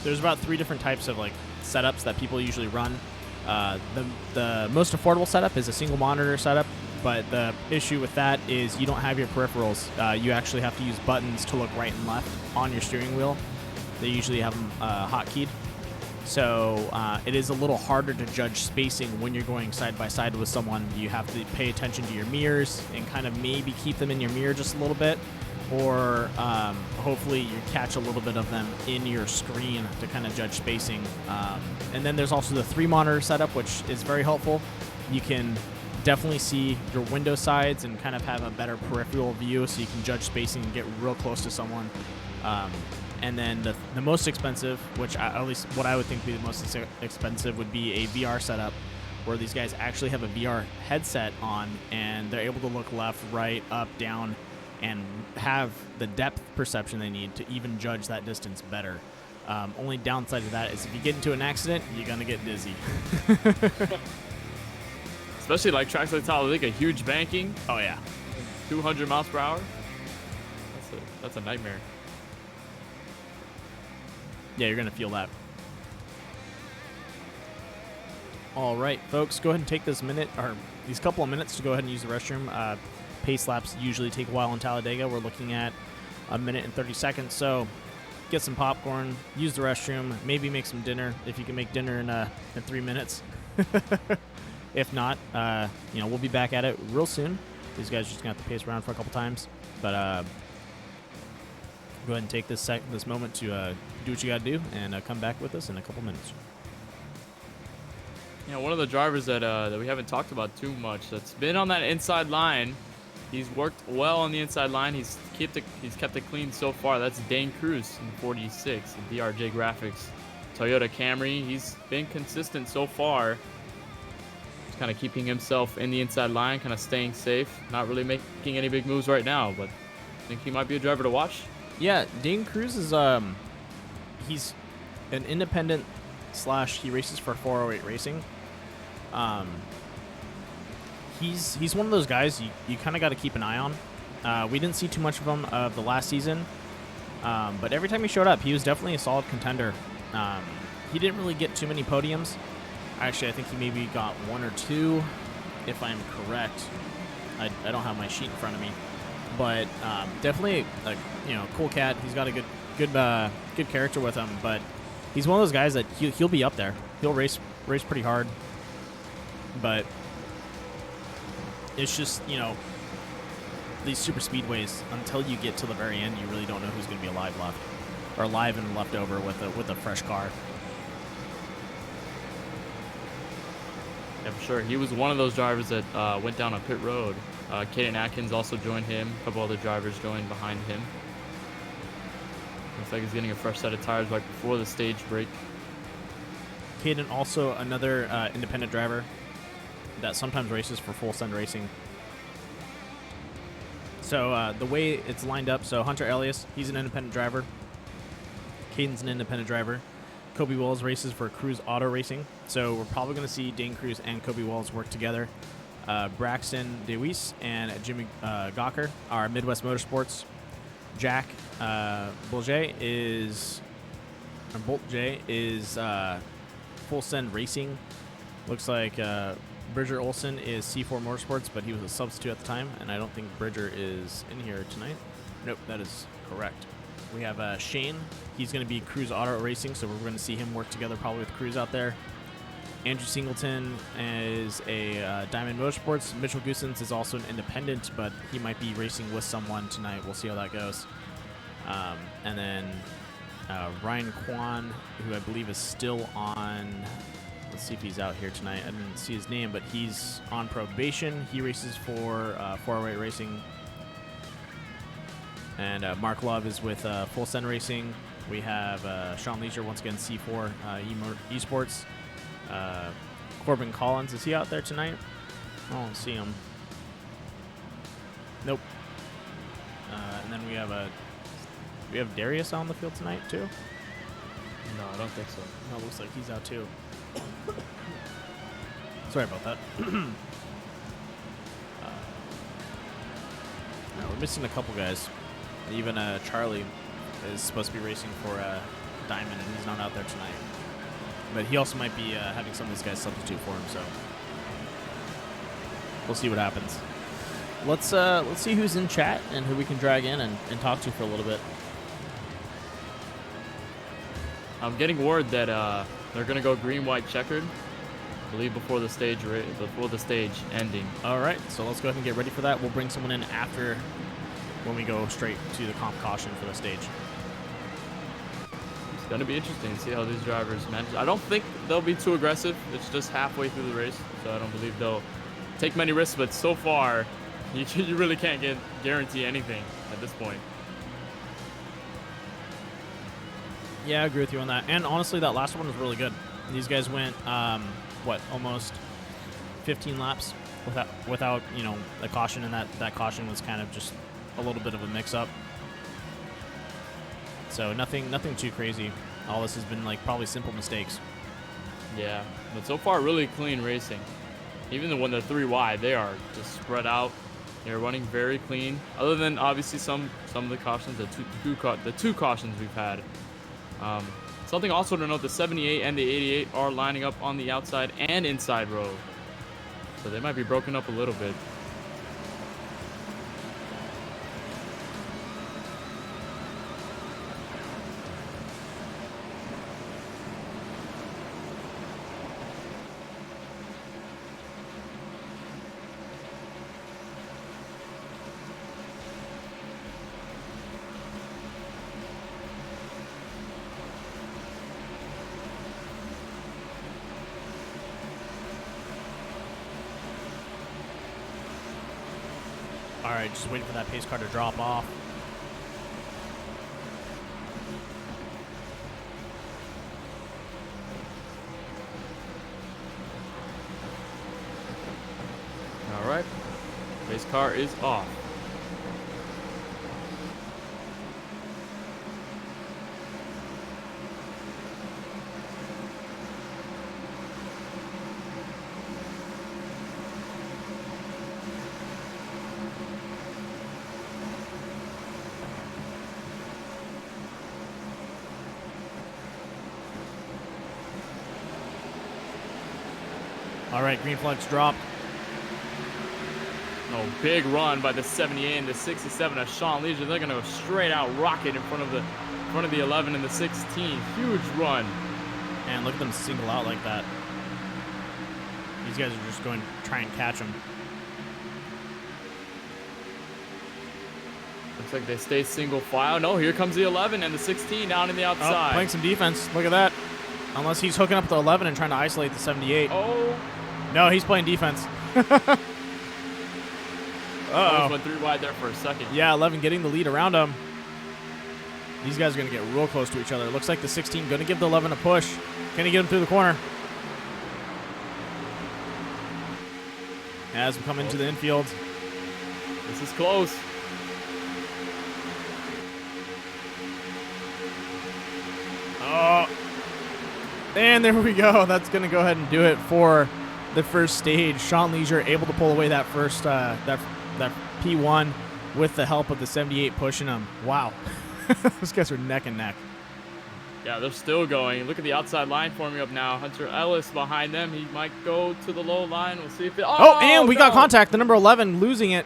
there's about 3 different types of like setups that people usually run. The most affordable setup is a single monitor setup, but the issue with that is you don't have your peripherals. You actually have to use buttons to look right and left on your steering wheel. They usually have them hotkeyed. So it is a little harder to judge spacing when you're going side by side with someone. You have to pay attention to your mirrors and kind of maybe keep them in your mirror just a little bit, or hopefully you catch a little bit of them in your screen to kind of judge spacing. And then there's also the 3 monitor setup, which is very helpful. You can definitely see your window sides and kind of have a better peripheral view, so you can judge spacing and get real close to someone. And then the most expensive, which at least what I would think would be the most expensive, would be a VR setup, where these guys actually have a VR headset on and they're able to look left, right, up, down, and have the depth perception they need to even judge that distance better. Only downside to that is if you get into an accident, you're going to get dizzy. Especially like tracks like Talladega, huge banking. Oh, yeah. 200 miles per hour. That's a nightmare. Yeah, you're going to feel that. All right, folks, go ahead and take this minute, or these couple of minutes to go ahead and use the restroom. Pace laps usually take a while in Talladega. We're looking at 1 minute and 30 seconds. So get some popcorn, use the restroom, maybe make some dinner if you can make dinner in 3 minutes. If not, we'll be back at it real soon. These guys are just going to have to pace around for a couple times. But go ahead and take this moment to do what you got to do and come back with us in a couple minutes. Yeah, one of the drivers that we haven't talked about too much that's been on that inside line. He's worked well on the inside line. He's kept it clean so far. That's Dane Cruz in 46, DRJ Graphics, Toyota Camry. He's been consistent so far. He's kind of keeping himself in the inside line, kind of staying safe. Not really making any big moves right now, but I think he might be a driver to watch. Yeah, Dane Cruz is he's an independent / he races for 408 Racing. He's one of those guys you kind of got to keep an eye on. We didn't see too much of him the last season, but every time he showed up, he was definitely a solid contender. He didn't really get too many podiums. Actually, I think he maybe got 1 or 2, if I'm correct. I don't have my sheet in front of me, but definitely a cool cat. He's got a good character with him, but he's one of those guys that he'll be up there. He'll race pretty hard, but it's just, these super speedways, until you get to the very end, you really don't know who's going to be alive and left over with a fresh car. Yeah, for sure. He was one of those drivers that went down on pit road. Caden Atkins also joined him. A couple other drivers joined behind him. Looks like he's getting a fresh set of tires right before the stage break. Caden also another independent driver that sometimes races for Full Send Racing. So the way it's lined up, so Hunter Elias, he's an independent driver. Caden's an independent driver. Kobe Wells races for Cruz Auto Racing. So we're probably going to see Dane Cruz and Kobe Wells work together. Braxton DeWeese and Jimmy Gawker are Midwest Motorsports. Jack Boltje is Full Send Racing. Looks like Bridger Olson is C4 Motorsports, but he was a substitute at the time, and I don't think Bridger is in here tonight. Nope, that is correct. We have Shane. He's going to be Cruise Auto Racing, so we're going to see him work together probably with Cruise out there. Andrew Singleton is a Diamond Motorsports. Mitchell Goosens is also an independent, but he might be racing with someone tonight. We'll see how that goes. And then Ryan Kwan, who I believe is still on... Let's see if he's out here tonight. I didn't see his name, but he's on probation. He races for 408 Racing. And Mark Love is with Full Send Racing. We have Sean Leisure, once again, C4 Esports. Corbin Collins, is he out there tonight? I don't see him. Nope. And then we have Darius on the field tonight too. No, I don't think so. No, looks like he's out too. Sorry about that. No, we're missing a couple guys. Even Charlie is supposed to be racing for Diamond, and he's not out there tonight. But he also might be having some of these guys substitute for him, so we'll see what happens. Let's see who's in chat and who we can drag in and talk to for a little bit. I'm getting word that they're gonna go green, white, checkered. I believe before the stage ending. All right, so let's go ahead and get ready for that. We'll bring someone in after when we go straight to the comp caution for the stage. It's gonna be interesting to see how these drivers manage. I don't think they'll be too aggressive. It's just halfway through the race, so I don't believe they'll take many risks. But so far, you really can't guarantee anything at this point. Yeah, I agree with you on that. And honestly, that last one was really good. These guys went, almost 15 laps without a caution, and that caution was kind of just a little bit of a mix-up. So nothing too crazy. All this has been probably simple mistakes. Yeah, but so far really clean racing. Even when they're 3 wide, they are just spread out. They're running very clean. Other than obviously some of the cautions, the two cautions we've had. Something also to note: the 78 and the 88 are lining up on the outside and inside row, so they might be broken up a little bit. All right, just waiting for that pace car to drop off. All right, race car is off. All right, green flag's dropped. Oh, big run by the 78 and the 67 of Sean Leisure. They're gonna go straight out rocket in front of the 11 and the 16. Huge run. And look at them single out like that. These guys are just going to try and catch them. Looks like they stay single file. No, here comes the 11 and the 16 down in the outside. Oh, playing some defense. Look at that. Unless he's hooking up the 11 and trying to isolate the 78. Oh. No, he's playing defense. Uh-oh. Went 3 wide there for a second. Yeah, 11 getting the lead around him. These guys are going to get real close to each other. Looks like the 16 going to give the 11 a push. Can he get him through the corner? As we come into the infield. This is close. Oh. And there we go. That's going to go ahead and do it for the first stage. Sean Leisure able to pull away that first that P1 with the help of the 78 pushing him. Wow. Those guys are neck and neck. Yeah, they're still going. Look at the outside line forming up now. Hunter Ellis behind them. He might go to the low line. We'll see if it. Oh, and we got no! contact. The number 11 losing it.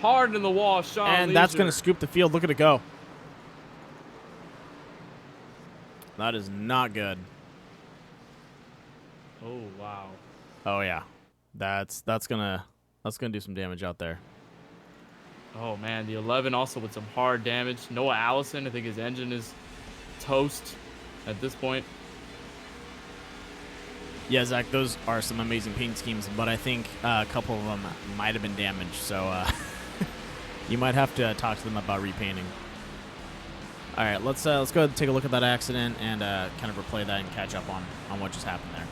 Hard in the wall, Sean. And that's going to Leisure. scoop the field. Look at it go. That is not good. Oh wow. Oh yeah. That's gonna do some damage out there. Oh man, the 11 also with some hard damage. Noah Allison, I think his engine is toast at this point. Yeah, Zach, those are some amazing paint schemes, but I think a couple of them might have been damaged, so you might have to talk to them about repainting. All right, let's go ahead and take a look at that accident and kind of replay that and catch up on what just happened there.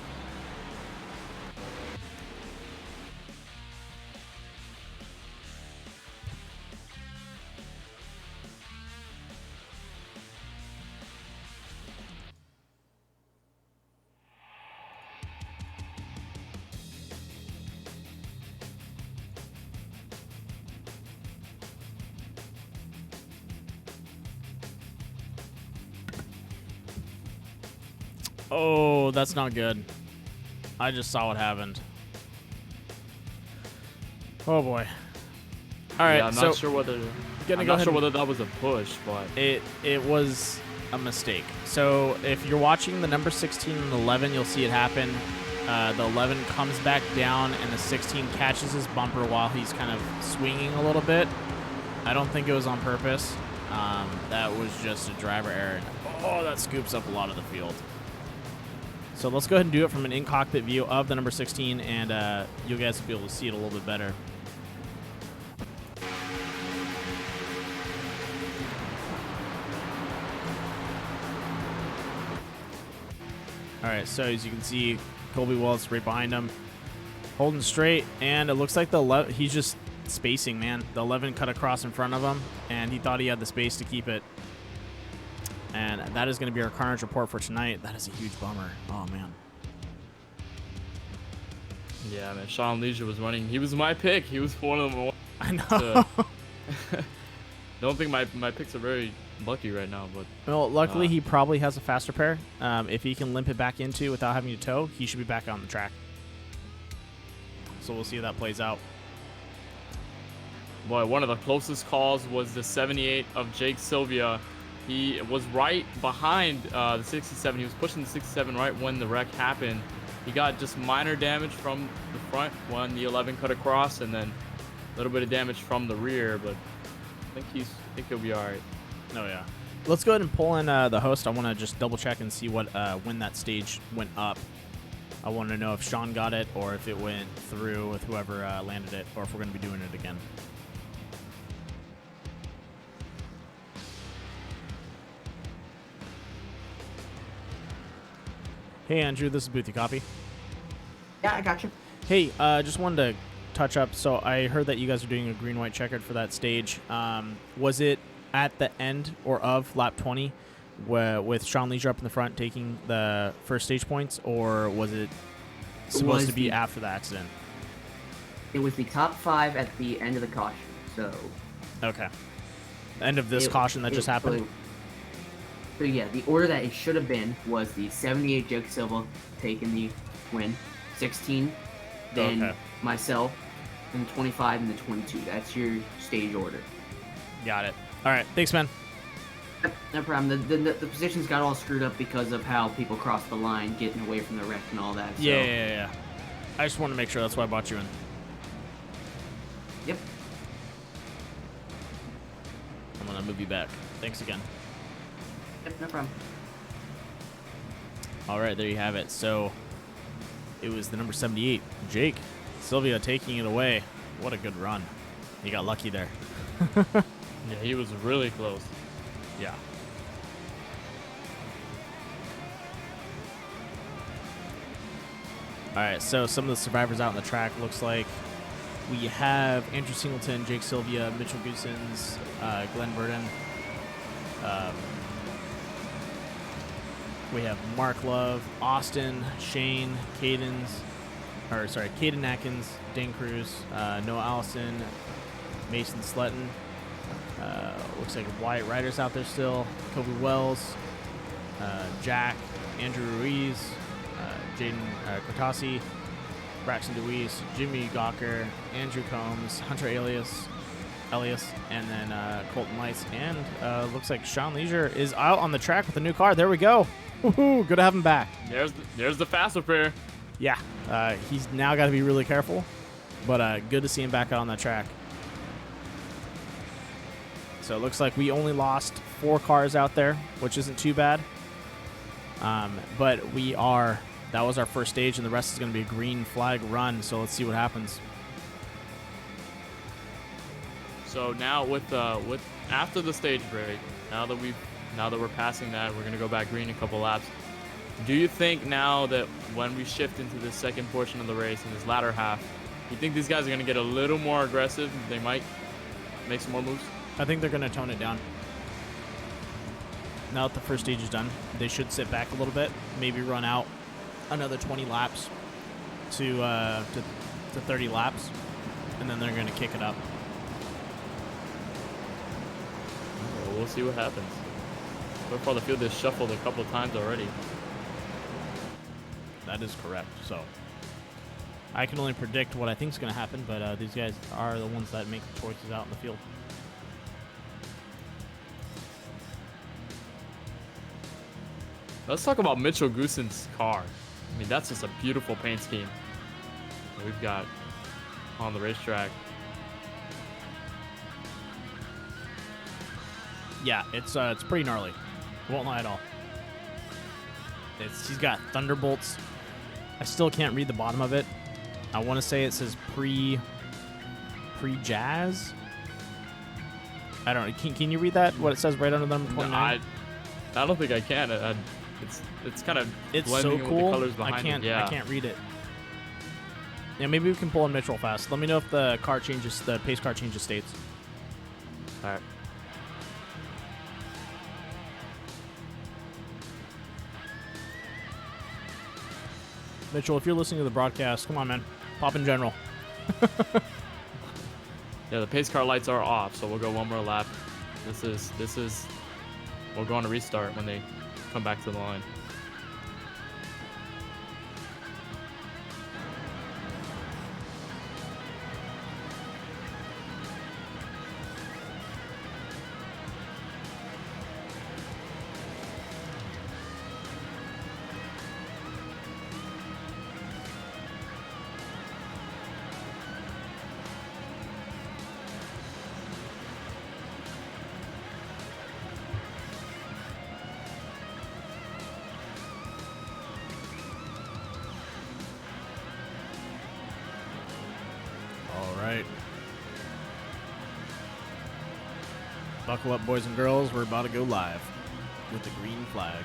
Oh, that's not good. I just saw what happened. Oh boy. All right, Yeah, I'm so not sure whether that was a push, but it was a mistake. So if you're watching the number 16 and 11, you'll see it happen. The 11 comes back down, and the 16 catches his bumper while he's kind of swinging a little bit. I don't think it was on purpose. That was just a driver error. Oh, that scoops up a lot of the field. So let's go ahead and do it from an in-cockpit view of the number 16, and you guys will be able to see it a little bit better. All right, so as you can see, Colby Wells right behind him, holding straight, and it looks like the 11, he's just spacing, man. The 11 cut across in front of him, and he thought he had the space to keep it. And that is going to be our carnage report for tonight. That is a huge bummer. Oh, man. yeah, man, Sean Leisure was running. He was my pick. He was one of them. I know. Don't think my picks are very lucky right now, but Well, luckily, he probably has a faster pair. If he can limp it back into without having to tow, he should be back on the track. So we'll see how that plays out. boy, one of the closest calls was the 78 of Jake Sylvia. He was right behind the 67. He was pushing the 67 right when the wreck happened. He got just minor damage from the front when the 11 cut across, and then a little bit of damage from the rear. But I think he'll be all right. Oh, yeah. Let's go ahead and pull in the host. I want to just double check and see what when that stage went up. I want to know if Sean got it or if it went through with whoever landed it, or if we're going to be doing it again. Hey, Andrew, this is Booth. You copy? Yeah, I got you. Hey, just wanted to touch up. So I heard that you guys are doing a green-white checkered for that stage. Was it at the end or of lap 20 with Sean Leisure up in the front taking the first stage points, or was it supposed to be after the accident? It was the top 5 at the end of the caution. So. Okay. End of this caution that just happened? So yeah, the order that it should have been was the 78 Jake Silva taking the win, 16, then myself, and 25 and the 22. That's your stage order. Got it. All right, thanks, man. No problem. The positions got all screwed up because of how people crossed the line, getting away from the wreck and all that. So. Yeah. I just want to make sure. That's why I brought you in. Yep. I'm going to move you back. Thanks again. Yep, no problem. All right, there you have it. So it was the number 78, Jake Sylvia, taking it away. What a good run. You got lucky there. Yeah, he was really close. Yeah. All right, so some of the survivors out on the track looks like we have Andrew Singleton, Jake Sylvia, Mitchell Goosens, Glenn Burden. We have Mark Love, Austin, Shane, Caden Atkins, Dane Cruz, Noah Allison, Mason Sletton. Looks like Wyatt Ryder's out there still. Kobe Wells, Jack, Andrew Ruiz, Jaden Cortasi, Braxton DeWeese, Jimmy Gawker, Andrew Combs, Hunter Elias, and then Colton Lights. And looks like Sean Leisure is out on the track with a new car. There we go. Woohoo! Good to have him back. There's the fast repair. Yeah, he's now got to be really careful, but good to see him back out on that track. So it looks like we only lost 4 cars out there, which isn't too bad. But that was our first stage, and the rest is going to be a green flag run. So let's see what happens. So now with after the stage break, now that we're passing that, we're gonna go back green a couple laps. Do you think now that when we shift into the second portion of the race in this latter half, you think these guys are gonna get a little more aggressive? They might make some more moves. I think they're going to tone it down. Now that the first stage is done, they should sit back a little bit, maybe run out another 20 laps to 30 laps, and then they're going to kick it up. Well, we'll see what happens. So far, the field has shuffled a couple of times already. That is correct. So I can only predict what I think is going to happen, but these guys are the ones that make the choices out in the field. Let's talk about Mitchell Goosen's car. I mean, that's just a beautiful paint scheme that we've got on the racetrack. Yeah, it's pretty gnarly. Won't lie at all. He's got thunderbolts. I still can't read the bottom of it. I want to say it says pre-jazz. I don't know. Can you read that? What it says right under number 29? No, I don't think I can. It's kind of It's blending so in cool. with the colors behind it. Yeah. I can't read it. Yeah, maybe we can pull in Mitchell fast. Let me know if the pace car changes states. All right. Mitchell, if you're listening to the broadcast, come on, man. Pop in general. Yeah, the pace car lights are off, so we'll go one more lap. This is we'll go on a restart when they come back to the line. Buckle up, boys and girls. We're about to go live with the green flag.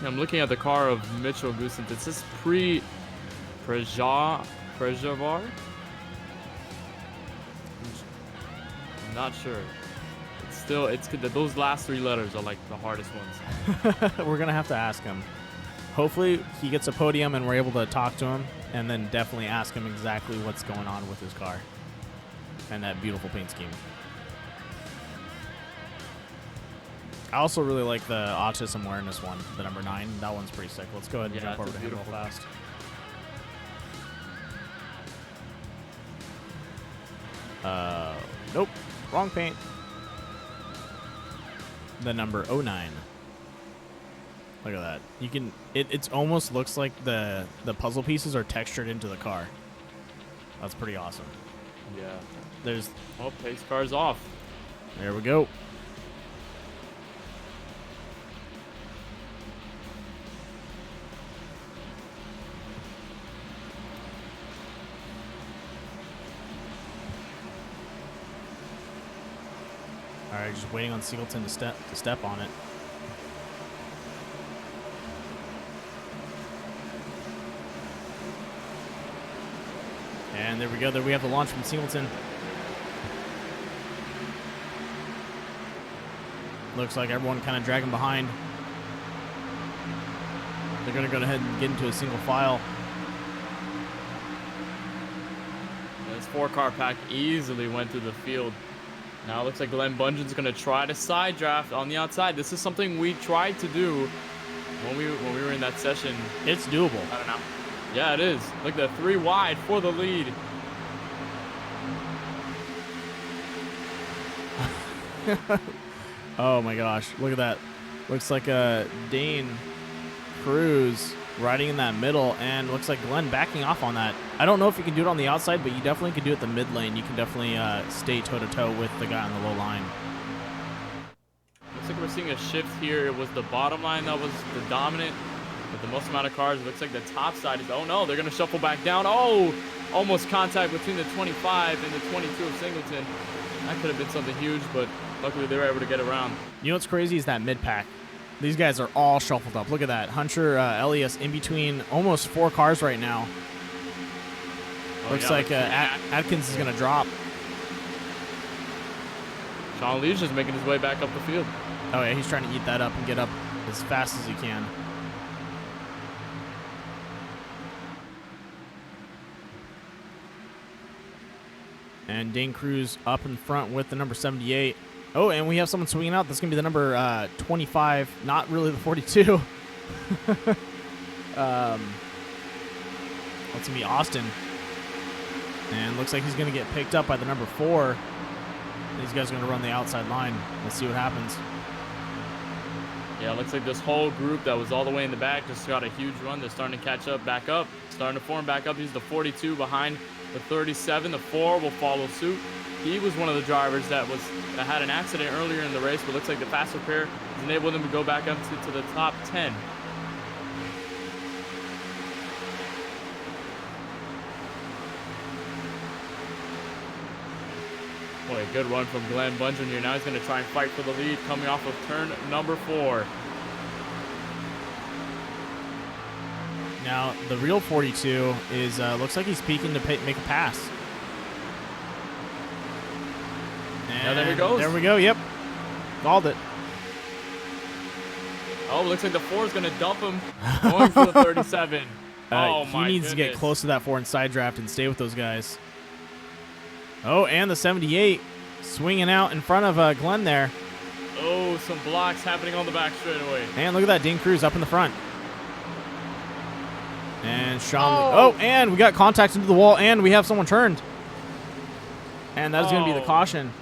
I'm looking at the car of Mitchell Goosen. It says Prejavar. I'm not sure. It's good that those last 3 letters are like the hardest ones. We're gonna have to ask him. Hopefully he gets a podium and we're able to talk to him, and then definitely ask him exactly what's going on with his car and that beautiful paint scheme. I also really like the autism awareness one, the number 9. That one's pretty sick. Let's go ahead and jump over to him real fast. Nope, wrong paint. The number 09. Look at that. You can. It's almost looks like the puzzle pieces are textured into the car. That's pretty awesome. Yeah. There's. Oh, pace car's off. There we go. All right, just waiting on Singleton to step on it. And there we go. There we have the launch from Singleton. Looks like everyone kind of dragging behind. They're going to go ahead and get into a single file. This 4-car pack easily went through the field. Now it looks like Glenn Bungeon's gonna try to side draft on the outside. This is something we tried to do when we were in that session. It's doable. I don't know. Yeah, it is. Look at the 3 wide for the lead. Oh my gosh, look at that. Looks like Dane Cruz riding in that middle, and looks like Glenn backing off on that. I don't know if you can do it on the outside, but you definitely can do it the mid lane. You can definitely stay toe-to-toe with the guy on the low line. Looks like we're seeing a shift here. It was the bottom line that was the dominant with the most amount of cars. It looks like the top side is, oh no, they're going to shuffle back down. Oh, almost contact between the 25 and the 22 of Singleton. That could have been something huge, but luckily they were able to get around. You know what's crazy is that mid-pack. These guys are all shuffled up. Look at that. Hunter Elias in between almost 4 cars right now. Oh, Looks yeah, like Atkins is going to drop. Sean Lee's just making his way back up the field. Oh, yeah, he's trying to eat that up and get up as fast as he can. And Dane Cruz up in front with the number 78. Oh, and we have someone swinging out. That's going to be the number 25, not really the 42. That's going to be Austin. And looks like he's going to get picked up by the number 4. These guys are going to run the outside line. Let's see what happens. Yeah, it looks like this whole group that was all the way in the back just got a huge run. They're starting to catch up, back up, starting to form back up. He's the 42 behind the 37. The 4 will follow suit. He was one of the drivers that had an accident earlier in the race, but looks like the fast repair has enabled him to go back up to the top 10. Boy, a good run from Glenn Bungeon here. Now he's going to try and fight for the lead coming off of turn number 4. Now, the real 42 is looks like he's peeking to make a pass. Yeah, there he goes. There we go. Yep. Called it. Oh, looks like the 4 is going to dump him. Going for the 37. Oh, my He needs to get close to that 4 in side draft and stay with those guys. Oh, and the 78 swinging out in front of Glenn there. Oh, some blocks happening on the back straightaway. And look at that. Dane Cruz up in the front. And Sean. Oh, and we got contact into the wall, and we have someone turned. And that's going to be the caution.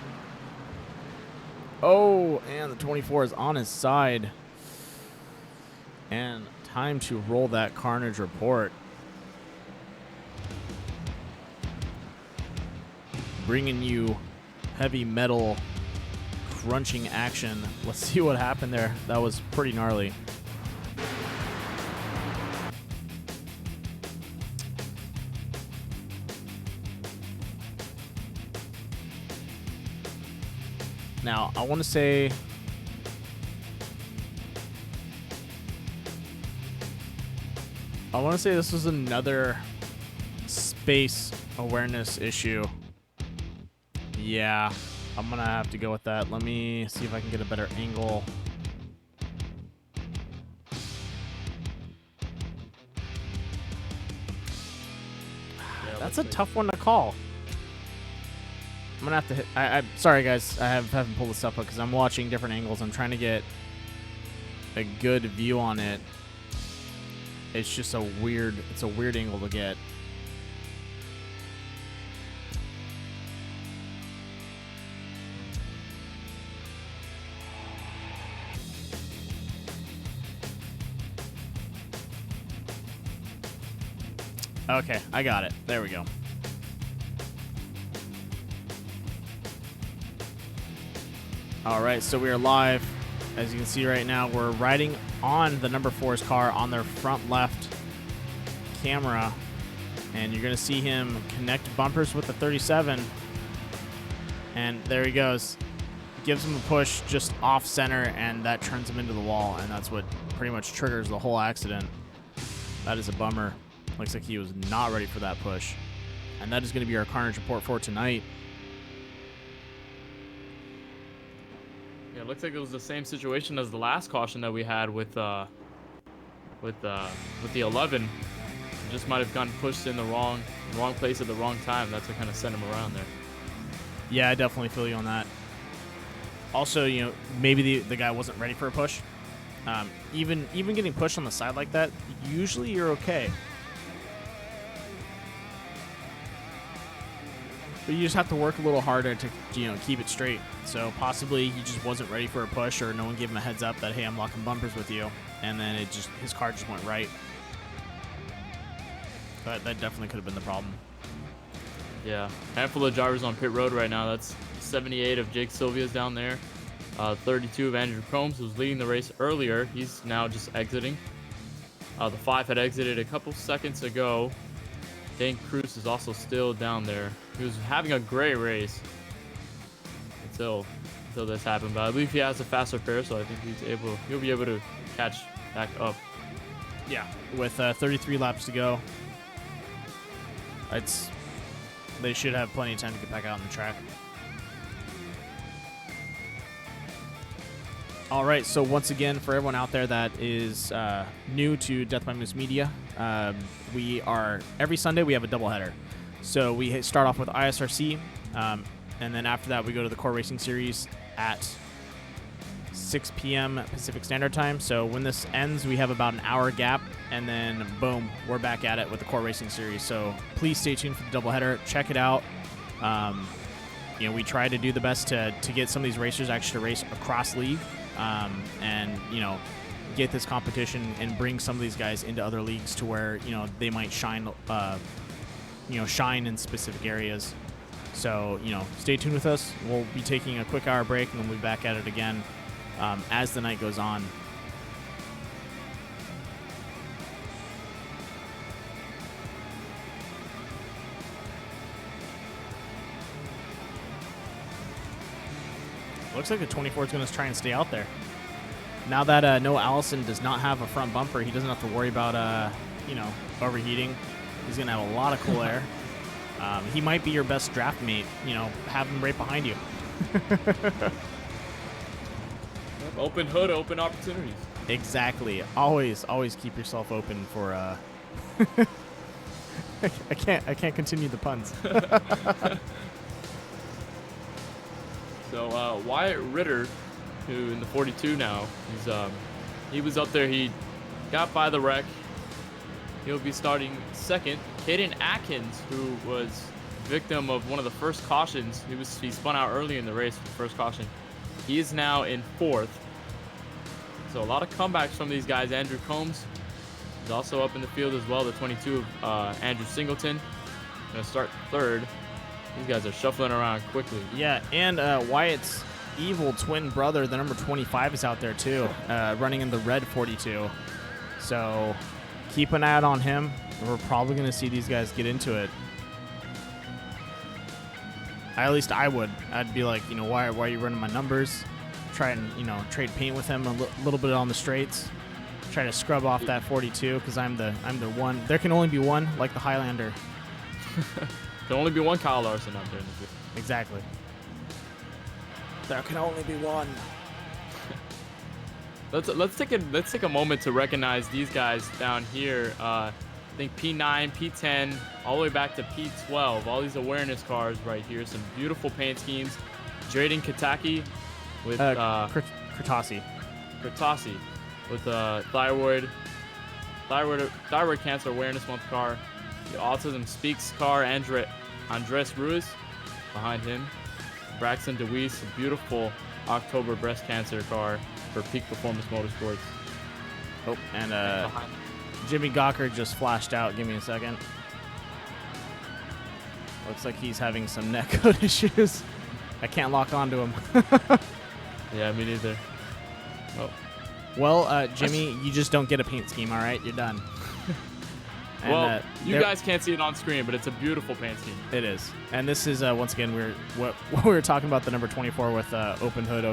Oh, and the 24 is on his side. And time to roll that carnage report. Bringing you heavy metal crunching action. Let's see what happened there. That was pretty gnarly. Now, I want to say this was another space awareness issue. Yeah, I'm going to have to go with that. Let me see if I can get a better angle. That's a tough one to call. I'm gonna have to hit. I'm sorry, guys. I haven't pulled this up because I'm watching different angles. I'm trying to get a good view on it. It's just a weird. It's a weird angle to get. Okay, I got it. There we go. All right, so we are live. As you can see right now, we're riding on the number 4's car on their front left camera. And you're going to see him connect bumpers with the 37. And there he goes. Gives him a push just off center, and that turns him into the wall. And that's what pretty much triggers the whole accident. That is a bummer. Looks like he was not ready for that push. And that is going to be our carnage report for tonight. Yeah, it looks like it was the same situation as the last caution that we had with the 11. It just might have gotten pushed in the wrong place at the wrong time. That's what kind of sent him around there. Yeah, I definitely feel you on that. Also, maybe the guy wasn't ready for a push. Even getting pushed on the side like that, usually you're okay. But you just have to work a little harder to keep it straight. So possibly he just wasn't ready for a push, or no one gave him a heads up that, hey, I'm locking bumpers with you, and then his car just went right. But that definitely could have been the problem. Yeah, handful of drivers on pit road right now. That's 78 of Jake Sylvia's down there. 32 of Andrew Combs, who was leading the race earlier. He's now just exiting. The 5 had exited a couple seconds ago. Dane Cruz is also still down there. He was having a great race until this happened. But I believe he has a faster pair, so I think he'll be able to catch back up. Yeah, with 33 laps to go, they should have plenty of time to get back out on the track. All right, so once again, for everyone out there that is new to Death by Moose Media, every Sunday we have a doubleheader. So we start off with ISRC, and then after that we go to the Core Racing Series at 6 p.m. Pacific Standard Time. So when this ends, we have about an hour gap, and then boom, we're back at it with the Core Racing Series. So please stay tuned for the doubleheader. Check it out. We try to do the best to get some of these racers actually to race across league. And get this competition and bring some of these guys into other leagues to where they might shine in specific areas. So stay tuned with us. We'll be taking a quick hour break, and then we'll be back at it again as the night goes on. Looks like the 24 is going to try and stay out there. Now that Noah Allison does not have a front bumper, he doesn't have to worry about overheating. He's going to have a lot of cool air. He might be your best draft mate. Have him right behind you. Open hood, open opportunities. Exactly. Always keep yourself open for. I can't continue the puns. So Wyatt Ritter, who in the 42 now, he was up there. He got by the wreck. He'll be starting second. Caden Atkins, who was victim of one of the first cautions, he spun out early in the race for the first caution. He is now in fourth. So a lot of comebacks from these guys. Andrew Combs is also up in the field as well. The 22 of Andrew Singleton going to start third. These guys are shuffling around quickly. Yeah, and Wyatt's evil twin brother, the number 25, is out there too, running in the red 42. So keep an eye out on him. We're probably going to see these guys get into it. At least I would. I'd be like, why are you running my numbers? Try and, trade paint with him a little bit on the straights. Try to scrub off that 42 because I'm the one. There can only be one, like the Highlander. Can only be one Kyle Larson out there in the field. Exactly. There can only be one. Let's take a moment to recognize these guys down here. I think P9, P10, all the way back to P12. All these awareness cars right here. Some beautiful paint schemes. Drayden Kataki with Kratasi with thyroid cancer awareness month car. The Autism Speaks car, Andres Ruiz behind him. Braxton DeWeese, a beautiful October breast cancer car for Peak Performance Motorsports. Oh, and Jimmy Gawker just flashed out. Give me a second. Looks like he's having some neck code issues. I can't lock onto him. Yeah, me neither. Oh. Well, Jimmy, you just don't get a paint scheme, all right? You're done. And, well, you guys can't see it on screen, but it's a beautiful paint scheme. It is. And this is, once again, what we were talking about, the number 24 with open hood,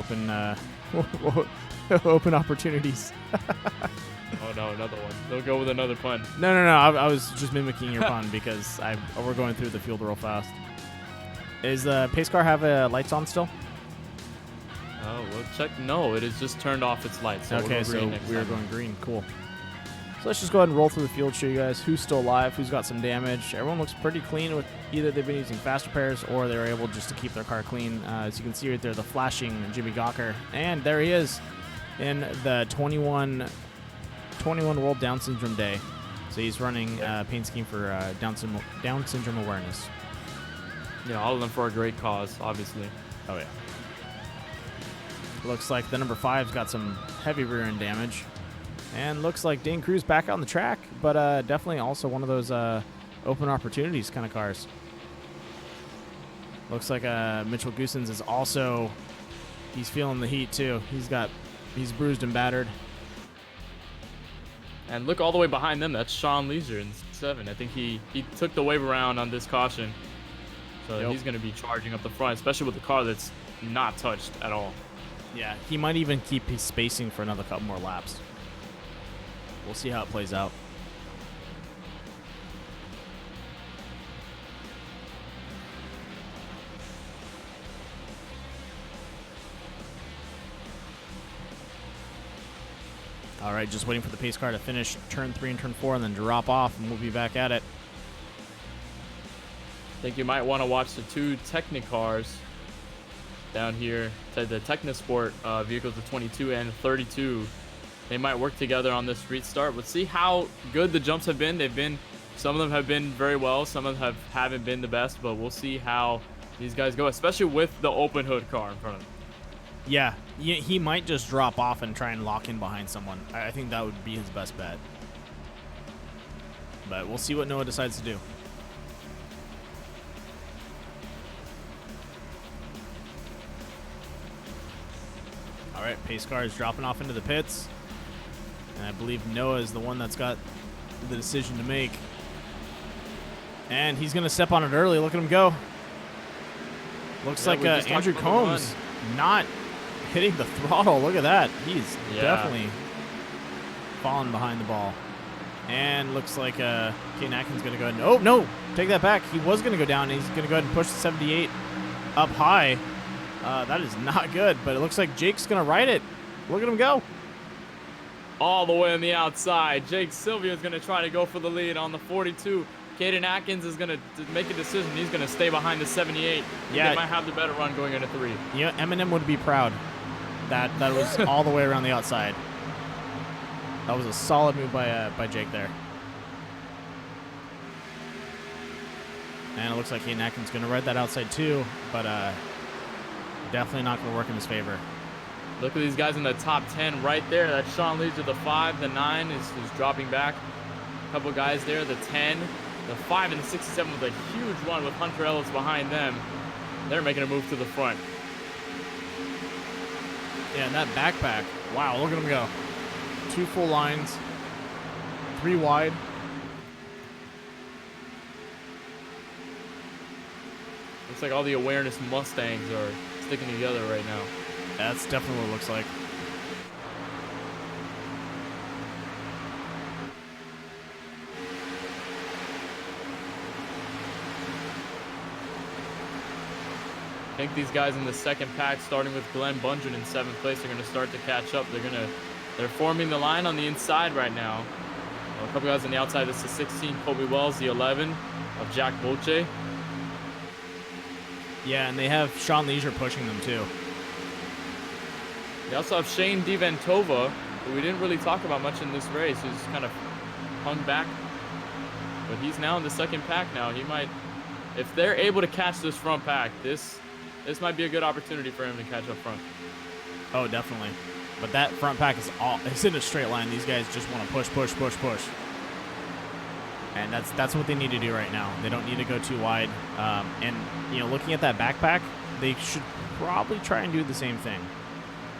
open opportunities. Oh, no, another one. They'll go with another pun. No. I was just mimicking your pun because we're going through the field real fast. Is the pace car have lights on still? Oh, we'll check. No, it has just turned off its lights. So okay, so we are going green. Cool. So let's just go ahead and roll through the field, show you guys who's still alive, who's got some damage. Everyone looks pretty clean with either they've been using fast repairs or they were able just to keep their car clean. As you can see right there, the flashing Jimmy Gawker. And there he is in the 21 World Down Syndrome Day. So he's running paint scheme for Down syndrome awareness. Yeah, all of them for a great cause, obviously. Oh, yeah. Looks like the number 5's got some heavy rear end damage. And looks like Dane Cruz back on the track, but definitely also one of those open opportunities kind of cars. Looks like Mitchell Goosens is also, he's feeling the heat too. He's bruised and battered. And look all the way behind them. That's Sean Leisure in 7. I think he took the wave around on this caution. So he's going to be charging up the front, especially with the car that's not touched at all. Yeah, he might even keep his spacing for another couple more laps. We'll see how it plays out. All right, just waiting for the pace car to finish turn 3 and turn 4 and then drop off, and we'll be back at it. I think you might want to watch the 2 Technic cars down here, the Technisport vehicles, the 22 and 32. They might work together on this restart. We'll see how good the jumps have been. Some of them have been very well, some of them haven't been the best, but we'll see how these guys go, especially with the open hood car in front of them. Yeah, he might just drop off and try and lock in behind someone. I think that would be his best bet. But we'll see what Noah decides to do. All right, pace car is dropping off into the pits. And I believe Noah is the one that's got the decision to make. And he's going to step on it early. Look at him go. Looks like Andrew Combs not hitting the throttle. Look at that. He's definitely falling behind the ball. And looks like Kane Atkins going to go ahead and... Oh, no. Take that back. He was going to go down. And he's going to go ahead and push the 78 up high. That is not good, but it looks like Jake's going to ride it. Look at him go. All the way on the outside. Jake Sylvia is going to try to go for the lead on the 42. Caden Atkins is going to make a decision. He's going to stay behind the 78. Yeah. They might have the better run going into 3. Yeah, Eminem would be proud. That was all the way around the outside. That was a solid move by Jake there. And it looks like Caden Atkins is going to ride that outside too, but definitely not going to work in his favor. Look at these guys in the top 10 right there. That's Sean Leeds with the 5. The 9 is dropping back. A couple guys there. The 10, the 5, and the 67 with a huge run with Hunter Ellis behind them. They're making a move to the front. Yeah, and that backpack. Wow, look at him go. 2 full lines, 3 wide. Looks like all the awareness Mustangs are sticking together right now. That's definitely what it looks like. I think these guys in the second pack, starting with Glenn Bundren in 7th place, are going to start to catch up. They're forming the line on the inside right now. A couple guys on the outside. This is the 16, Colby Wells, the 11 of Jack Bolche. Yeah, and they have Sean Leisure pushing them too. They also have Shane DiVentova, who we didn't really talk about much in this race. He's kind of hung back. But he's now in the second pack now. He might, if they're able to catch this front pack, this might be a good opportunity for him to catch up front. Oh, definitely. But that front pack it's in a straight line. These guys just want to push, push, push, push. And that's what they need to do right now. They don't need to go too wide. And, looking at that backpack, they should probably try and do the same thing.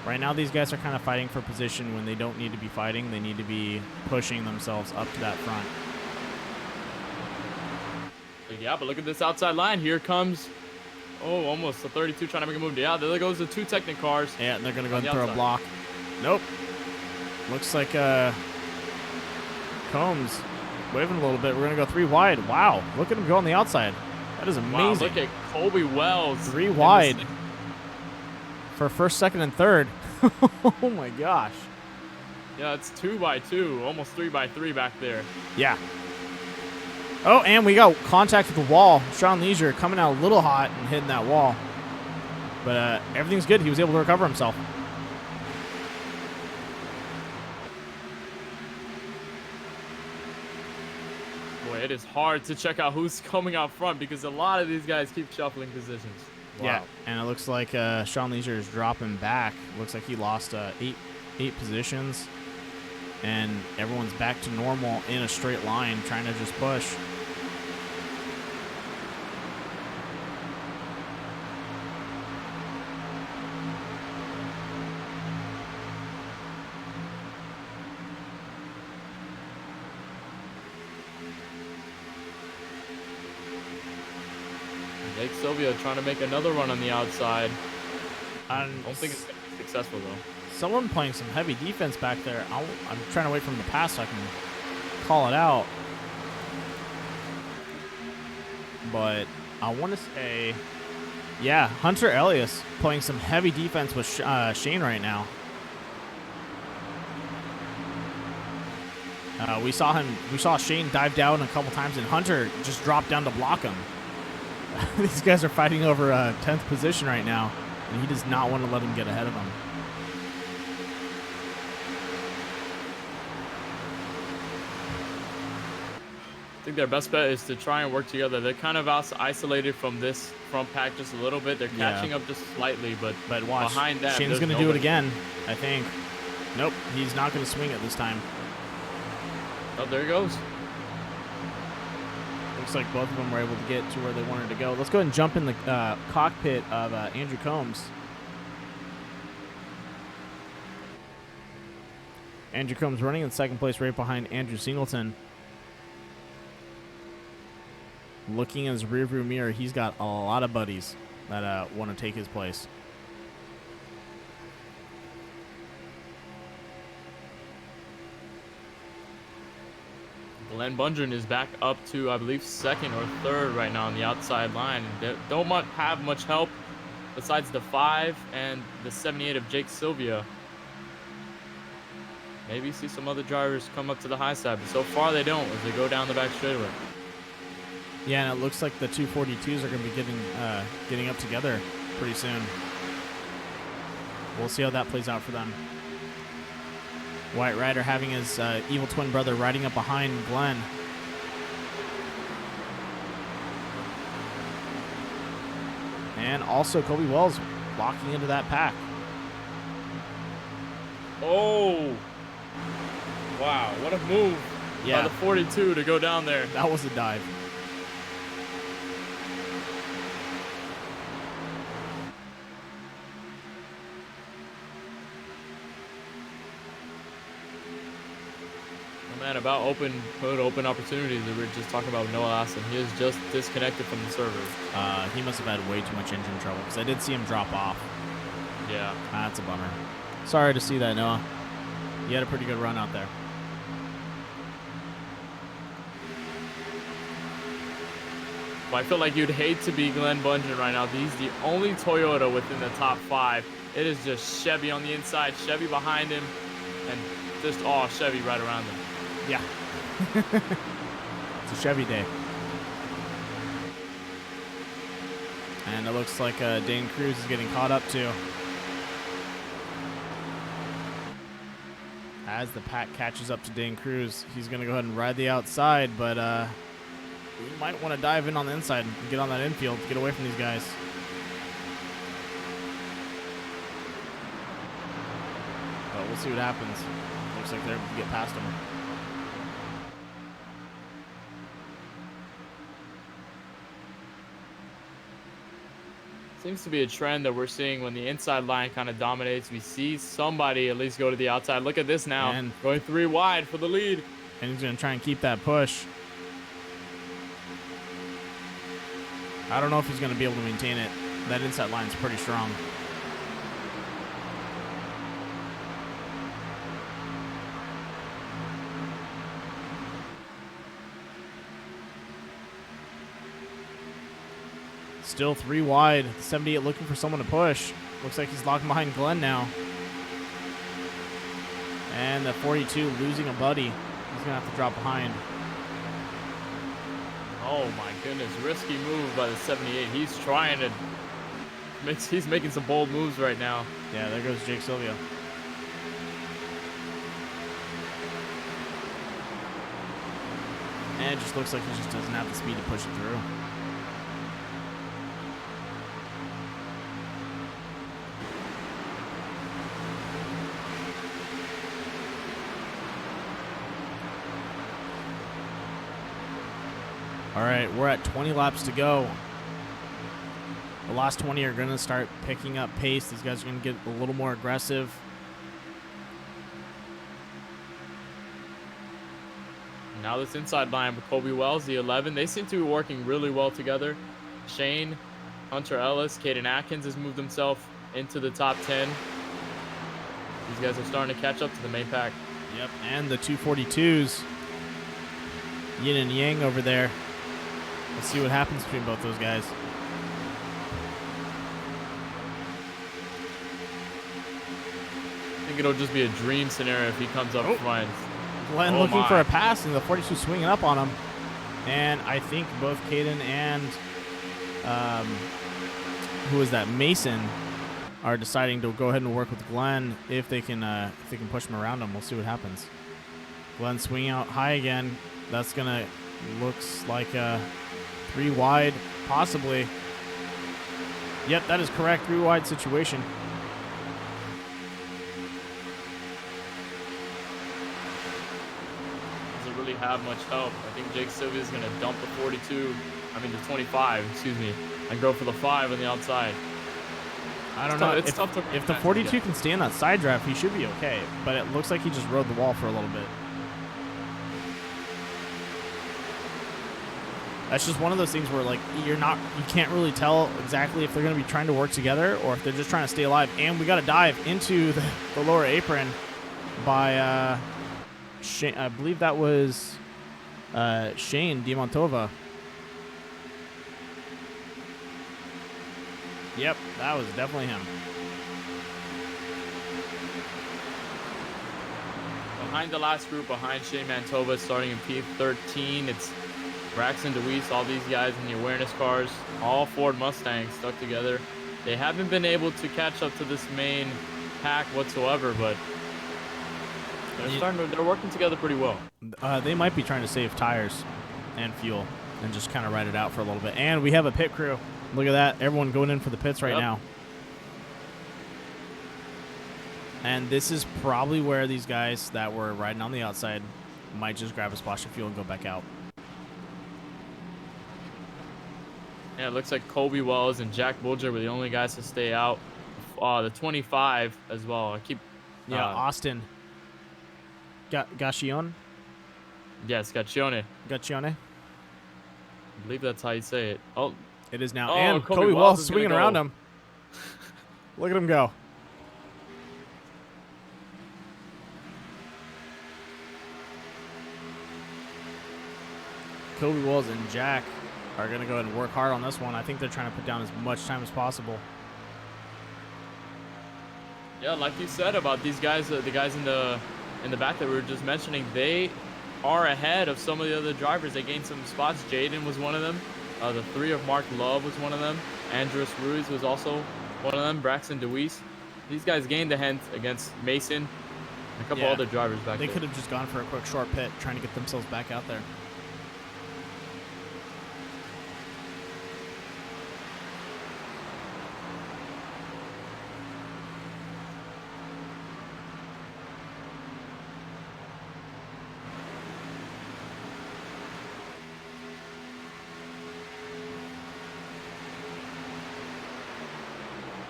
Right now, these guys are kind of fighting for position when they don't need to be fighting. They need to be pushing themselves up to that front. Yeah, but look at this outside line. Here comes, almost the 32 trying to make a move. Yeah, there goes the 2 Technic cars. Yeah, and they're going to go and throw a block. Nope. Looks like Combs waving a little bit. We're going to go 3 wide. Wow, look at him go on the outside. That is amazing. Wow, look at Colby Wells. 3 wide for first, second, and third. Oh my gosh. Yeah, it's 2x2, almost 3x3 back there. Yeah. Oh, and we got contact with the wall. Sean Leisure coming out a little hot and hitting that wall. But everything's good. He was able to recover himself. Boy, it is hard to check out who's coming out front because a lot of these guys keep shuffling positions. Wow. Yeah, and it looks like Sean Leisure is dropping back. Looks like he lost eight positions. And everyone's back to normal in a straight line, trying to just push. Jake Sylvia trying to make another run on the outside. I And don't think it's going to be successful, though. someone playing some heavy defense back there. I'm trying to wait for him to pass so I can call it out. But I want to say, yeah, Hunter Elias playing some heavy defense with Shane right now. We saw Shane dive down a couple times, and Hunter just dropped down to block him. These guys are fighting over 10th position right now, and he does not want to let him get ahead of him. I think their best bet is to try and work together. They're kind of isolated from this front pack just a little bit. They're catching up just slightly, but watch, behind that, Shane's going to do it again, I think. Nope, he's not going to swing it this time. Oh, there he goes. Looks like both of them were able to get to where they wanted to go. Let's go ahead and jump in the cockpit of Andrew Combs. Andrew Combs running in second place right behind Andrew Singleton. Looking in his rearview mirror, he's got a lot of buddies that want to take his place. Glenn Bundren is back up to, I believe, second or third right now on the outside line. They don't have much help besides the 5 and the 78 of Jake Sylvia. Maybe see some other drivers come up to the high side, but so far they don't as they go down the back straightaway. Yeah, and it looks like the 242s are going to be getting up together pretty soon. We'll see how that plays out for them. White Rider having his evil twin brother riding up behind Glenn. And also Kobe Wells locking into that pack. Oh! Wow, what a move by the 42 to go down there. That was a dive. Man, about open opportunities that we were just talking about with Noah Lassen. He is just disconnected from the server. He must have had way too much engine trouble because I did see him drop off. Yeah. That's a bummer. Sorry to see that, Noah. You had a pretty good run out there. Well, I feel like you'd hate to be Glenn Bundren right now. He's the only Toyota within the top 5. It is just Chevy on the inside, Chevy behind him, and just all Chevy right around him. Yeah. It's a Chevy day. And it looks like Dane Cruz is getting caught up too. As the pack catches up to Dane Cruz, he's going to go ahead and ride the outside, but he might want to dive in on the inside and get on that infield to get away from these guys. But we'll see what happens. Looks like they're able to get past him. Seems to be a trend that we're seeing when the inside line kind of dominates. We see somebody at least go to the outside. Look at this now. And going 3 wide for the lead. And he's going to try and keep that push. I don't know if he's going to be able to maintain it. That inside line's pretty strong. Still 3 wide. 78 looking for someone to push. Looks like he's locked behind Glenn now. And the 42 losing a buddy. He's going to have to drop behind. Oh my goodness, risky move by the 78. He's trying to he's making some bold moves right now. Yeah, there goes Jake Sylvia. And it just looks like he just doesn't have the speed to push it through. All right, we're at 20 laps to go. The last 20 are going to start picking up pace. These guys are going to get a little more aggressive. Now this inside line with Kobe Wells, the 11. They seem to be working really well together. Shane, Hunter Ellis, Caden Atkins has moved himself into the top 10. These guys are starting to catch up to the main pack. Yep, and the 242s. Yin and yang over there. Let's see what happens between both those guys. I think it'll just be a dream scenario if he comes up front. Glenn looking for a pass, and the 42 swinging up on him. And I think both Caden and who is that, Mason, are deciding to go ahead and work with Glenn if they can push him around him. We'll see what happens. Glenn swinging out high again. That's gonna looks like a 3 wide, possibly. Yep, that is correct. 3 wide situation. Doesn't really have much help. I think Jake Sylvia is gonna dump the 42. I mean the 25, excuse me, and go for the 5 on the outside. I don't know. If the 42 can stay in that side draft, he should be okay. But it looks like he just rode the wall for a little bit. That's just one of those things where, like, you can't really tell exactly if they're going to be trying to work together or if they're just trying to stay alive. And we got to dive into the lower apron by Shane. I believe that was Shane Diamantova. Yep, that was definitely him. Behind the last group, behind Shane Mantova, starting in P13, it's Braxton DeWeese, all these guys in the awareness cars, all Ford Mustangs stuck together. They haven't been able to catch up to this main pack whatsoever, but they're working together pretty well. They might be trying to save tires and fuel and just kind of ride it out for a little bit. And we have a pit crew. Look at that. Everyone going in for the pits right now. And this is probably where these guys that were riding on the outside might just grab a splash of fuel and go back out. Yeah, it looks like Colby Wells and Jack Bulger were the only guys to stay out. The 25 as well. Austin. Gaccione? Yes, Gaccione. Gaccione. I believe that's how you say it. Oh, it is now. Oh, and Kobe Wells is swinging around him. Look at him go. Kobe Wells and Jack are going to go ahead and work hard on this one. I think they're trying to put down as much time as possible. Yeah, like you said about these guys, the guys in the back that we were just mentioning, they are ahead of some of the other drivers. They gained some spots. Jaden was one of them. The 3 of Mark Love was one of them. Andres Ruiz was also one of them. Braxton DeWeese. These guys gained a hint against Mason and a couple other drivers back there. They could have just gone for a quick short pit, trying to get themselves back out there.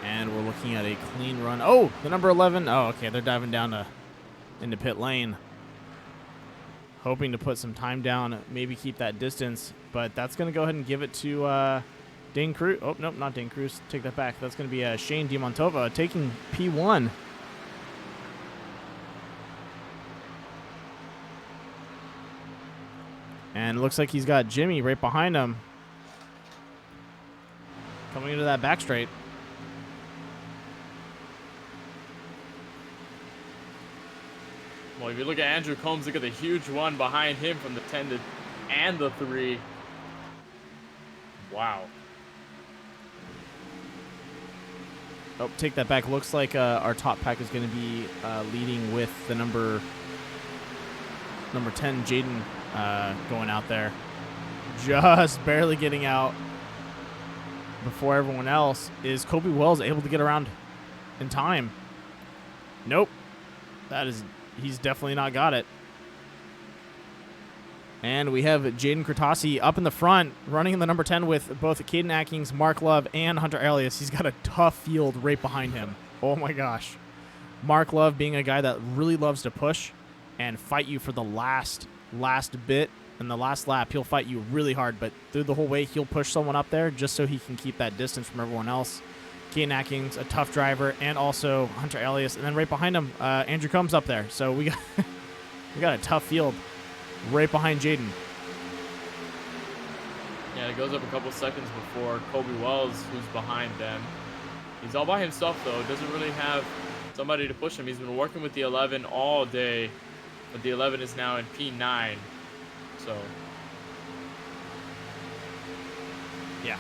And we're looking at a clean run. Oh, the number 11. Oh, okay. They're diving down into pit lane. Hoping to put some time down, maybe keep that distance. But that's going to go ahead and give it to Dane Cruz. Oh, nope, not Dane Cruz. Take that back. That's going to be Shane Diamantova taking P1. And it looks like he's got Jimmy right behind him. Coming into that back straight. Well, if you look at Andrew Combs, look at the huge one behind him from the 10 and the 3. Wow. Oh, take that back. Looks like our top pack is going to be leading with the number 10, Jaden, going out there. Just barely getting out before everyone else. Is Kobe Wells able to get around in time? Nope. He's definitely not got it. And we have Jaden Kratasi up in the front, running in the number 10 with both Caden Atkins, Mark Love, and Hunter Elias. He's got a tough field right behind him. Oh my gosh. Mark Love being a guy that really loves to push and fight you for the last bit. And the last lap, he'll fight you really hard, but through the whole way, he'll push someone up there just so he can keep that distance from everyone else. Caden Atkins, a tough driver, and also Hunter Elias. And then right behind him, Andrew Combs up there. So we got a tough field right behind Jaden. Yeah, it goes up a couple seconds before Kobe Wells, who's behind them. He's all by himself, though. Doesn't really have somebody to push him. He's been working with the 11 all day, but the 11 is now in P9. So, yeah.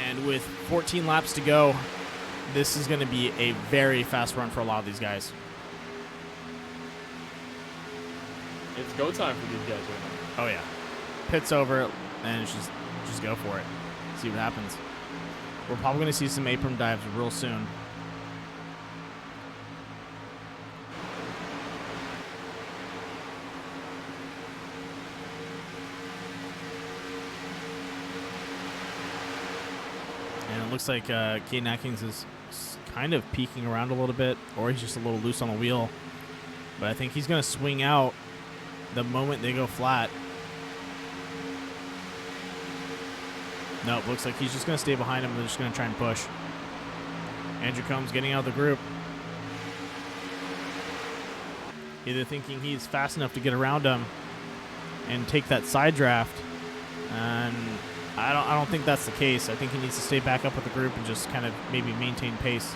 And with 14 laps to go, this is going to be a very fast run for a lot of these guys. it's go time for these guys right now. Oh, yeah. Pits over, and it's just go for it. See what happens. We're probably going to see some apron dives real soon. And it looks like Caden Atkins is kind of peeking around a little bit, or he's just a little loose on the wheel. But I think he's going to swing out the moment they go flat. Nope, looks like he's just going to stay behind him. They're just going to try and push. Andrew Combs getting out of the group. Either thinking he's fast enough to get around him and take that side draft. And I don't think that's the case. I think he needs to stay back up with the group and just kind of maybe maintain pace.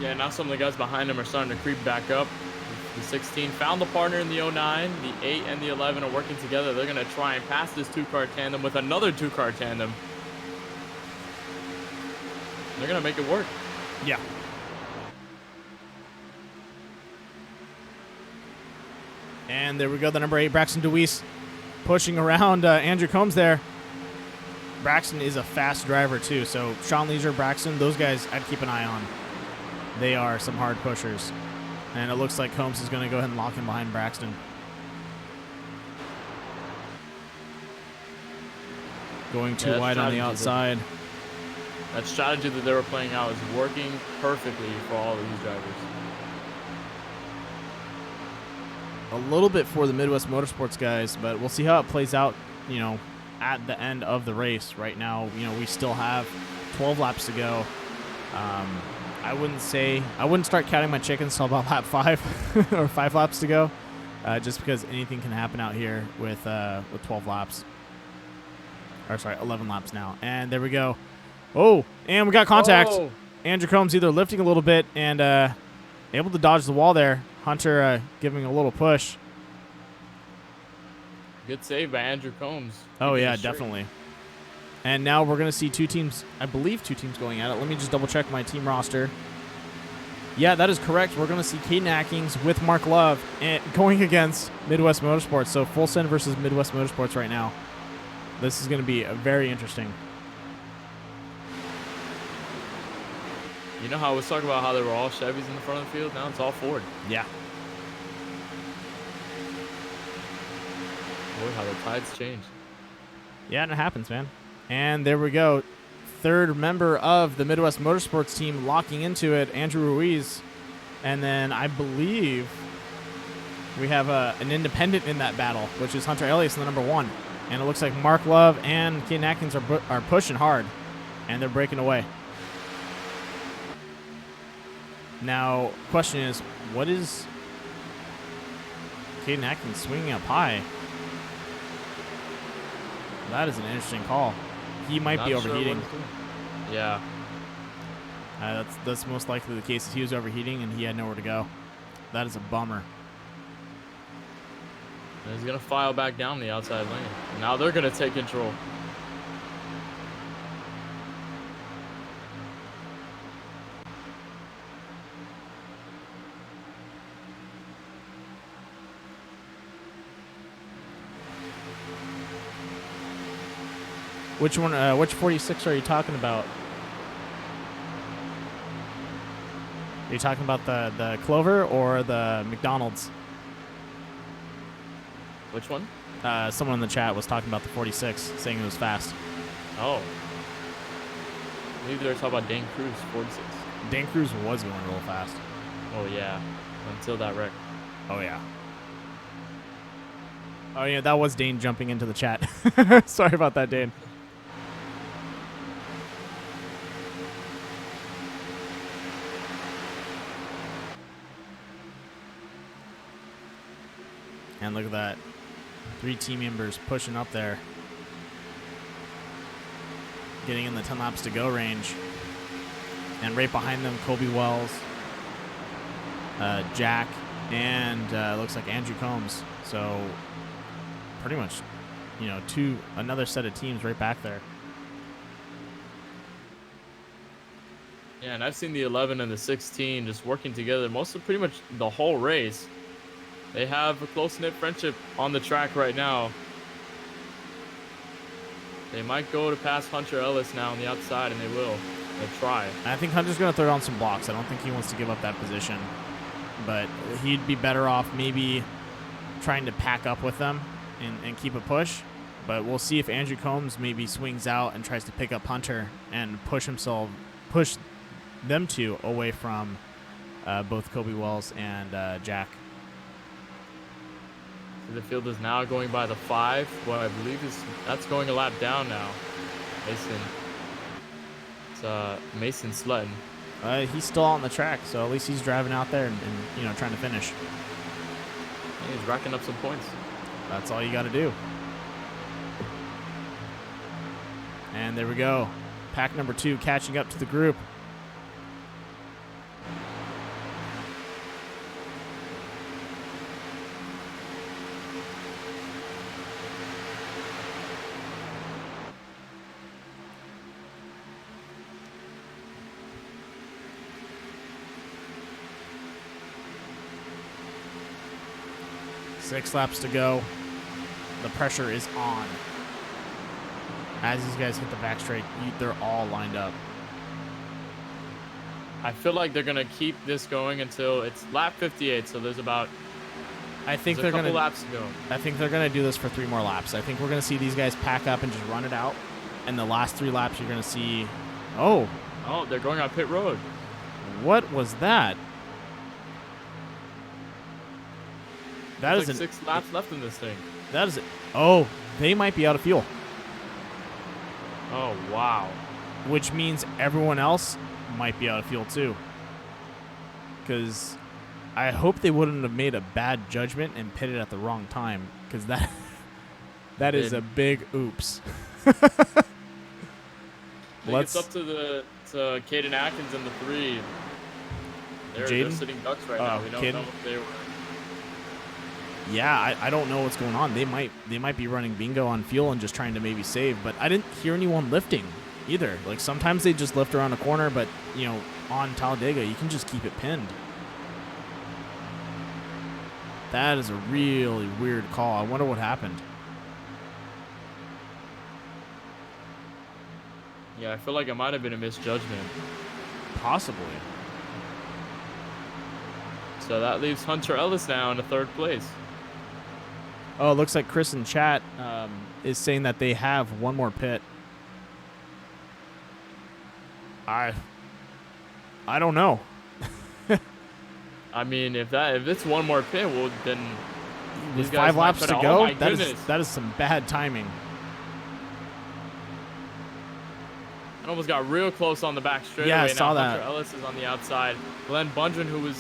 Yeah, now some of the guys behind him are starting to creep back up. The 16 found the partner in the 09. The 8 and the 11 are working together. They're going to try and pass this two-car tandem with another two-car tandem. They're going to make it work. Yeah. And there we go, the number 8, Braxton DeWeese, pushing around Andrew Combs there. Braxton is a fast driver, too. So Sean Leisure, Braxton, those guys I'd keep an eye on. They are some hard pushers. And it looks like Combs is going to go ahead and lock him behind Braxton. Going too wide on the outside. That strategy that they were playing out is working perfectly for all of these drivers. A little bit for the Midwest Motorsports guys, but we'll see how it plays out, you know, at the end of the race. Right now, you know, we still have 12 laps to go. I wouldn't start counting my chickens till about lap 5 or 5 laps to go, just because anything can happen out here with 12 laps. Or sorry, 11 laps now. And there we go. Oh, and we got contact. Oh. Andrew Combs either lifting a little bit and able to dodge the wall there. Hunter giving a little push. Good save by Andrew Combs. Oh, yeah, definitely. And now we're going to see two teams, I believe 2 teams going at it. Let me just double check my team roster. Yeah, that is correct. We're going to see Caden Atkins with Mark Love and going against Midwest Motorsports. So Full Send versus Midwest Motorsports right now. This is going to be very interesting. You know how I was talking about how they were all Chevys in the front of the field? Now it's all Ford. Yeah. Boy, how the tides change. Yeah, and it happens, man. And there we go. Third member of the Midwest Motorsports team locking into it, Andrew Ruiz. And then I believe we have an independent in that battle, which is Hunter Elias in the number 1. And it looks like Mark Love and Caden Atkins are pushing hard, and they're breaking away. Now, question is, what is Caden Atkins swinging up high? That is an interesting call. He might be Not sure what overheating. he's doing. Yeah. That's most likely the case. Is he was overheating and he had nowhere to go. That is a bummer. And he's gonna file back down the outside lane. Now they're gonna take control. Which one? Which 46 are you talking about? Are you talking about the Clover or the McDonald's? Which one? Someone in the chat was talking about the 46, saying it was fast. Oh. Maybe they're talking about Dane Cruz 46. Dan Cruz was going real fast. Oh yeah. Until that wreck. Oh yeah. Oh yeah, that was Dane jumping into the chat. Sorry about that, Dane. And look at that. 3 team members pushing up there. Getting in the 10 laps to go range. And right behind them, Kobe Wells, Jack, and looks like Andrew Combs. So pretty much, you know, another set of teams right back there. Yeah, and I've seen the 11 and the 16 just working together pretty much the whole race. They have a close-knit friendship on the track right now. They might go to pass Hunter Ellis now on the outside, and they will. They'll try. I think Hunter's going to throw down some blocks. I don't think he wants to give up that position. But he'd be better off maybe trying to pack up with them and keep a push. But we'll see if Andrew Combs maybe swings out and tries to pick up Hunter and push them two away from both Kobe Wells and Jack. The field is now going by the 5. What I believe that's going a lap down now. Mason. It's Mason Slutton. He's still on the track, so at least he's driving out there and you know, trying to finish. Yeah, he's racking up some points. That's all you got to do. And there we go. Pack number 2 catching up to the group. Six laps to go. The pressure is on. As these guys hit the back straight, they're all lined up. I feel like they're going to keep this going until it's lap 58, so there's about I think there's they're a couple gonna laps to go. I think they're gonna do this for 3 more laps. I think we're gonna see these guys pack up and just run it out. And the last 3 laps you're gonna see Oh, They're going on pit road. what was that? That is There's like 6 laps left in this thing. That is it. Oh, they might be out of fuel. Oh, wow. Which means everyone else might be out of fuel too. Because I hope they wouldn't have made a bad judgment and pitted at the wrong time. Because that is a big oops. It's up to Caden Atkins in the 3. They're Jaden? sitting ducks right now. We don't Caden? know if they were. Yeah, I don't know what's going on. They might be running bingo on fuel and just trying to maybe save, but I didn't hear anyone lifting either. Like sometimes they just lift around a corner, but you know, on Talladega you can just keep it pinned. That is a really weird call. I wonder what happened. Yeah, I feel like it might have been a misjudgment. Possibly. So that leaves Hunter Ellis now in the 3rd place. Oh, it looks like Chris in chat is saying that they have one more pit. I don't know. I mean, if it's one more pit, well, then With these guys 5 laps might to put out- go, oh my goodness. that is some bad timing. It almost got real close on the back straightaway. Yeah, I now saw that. Hunter Ellis is on the outside. Glenn Bundren, who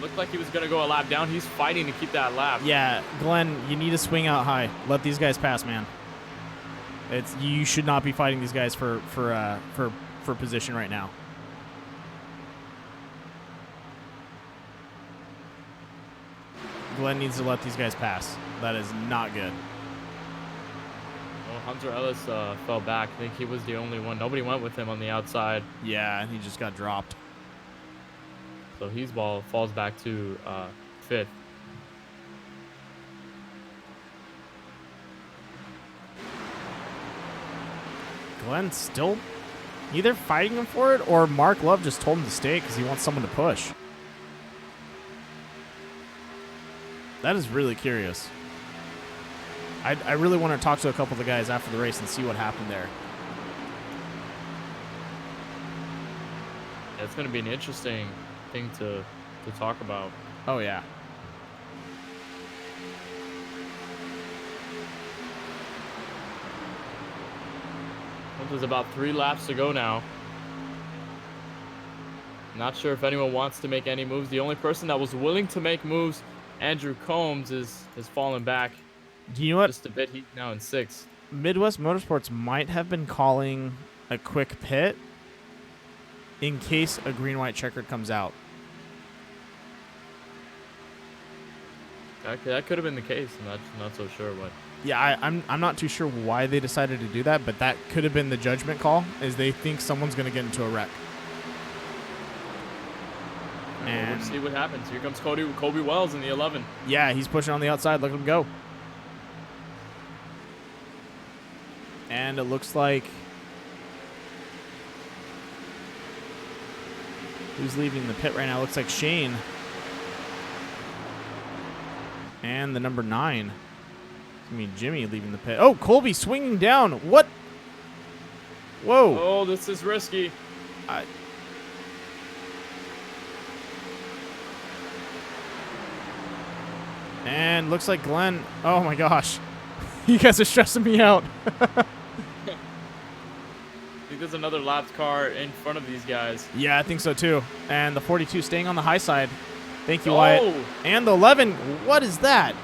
looked like he was going to go a lap down, he's fighting to keep that lap. Yeah, Glenn, you need to swing out high. Let these guys pass, man. You should not be fighting these guys for position right now. Glenn needs to let these guys pass. That is not good. Well, Hunter Ellis fell back. I think he was the only one. Nobody went with him on the outside. Yeah, and he just got dropped. So his ball falls back to 5th. Glenn still either fighting him for it, or Mark Love just told him to stay because he wants someone to push. That is really curious. I really want to talk to a couple of the guys after the race and see what happened there. Yeah, it's going to be an interesting thing to talk about. Oh, yeah. There's about 3 laps to go now. Not sure if anyone wants to make any moves. The only person that was willing to make moves, Andrew Combs, has fallen back. You know what? Just a bit. He's now in 6th. Midwest Motorsports might have been calling a quick pit in case a green-white checkered comes out. That could have been the case. I'm not so sure what. Yeah, I'm not too sure why they decided to do that, but that could have been the judgment call, is they think someone's going to get into a wreck. And we'll see what happens. Here comes Kobe Wells in the 11. Yeah, he's pushing on the outside. Look at him go. And it looks like... Who's leaving the pit right now? Looks like Shane. And the number 9. I mean, Jimmy leaving the pit. Oh, Colby swinging down. What? Whoa. Oh, this is risky. And looks like Glenn. Oh, my gosh. You guys are stressing me out. I think there's another lapped car in front of these guys. Yeah, I think so, too. And the 42 staying on the high side. Thank you, Wyatt. And the 11. What is that?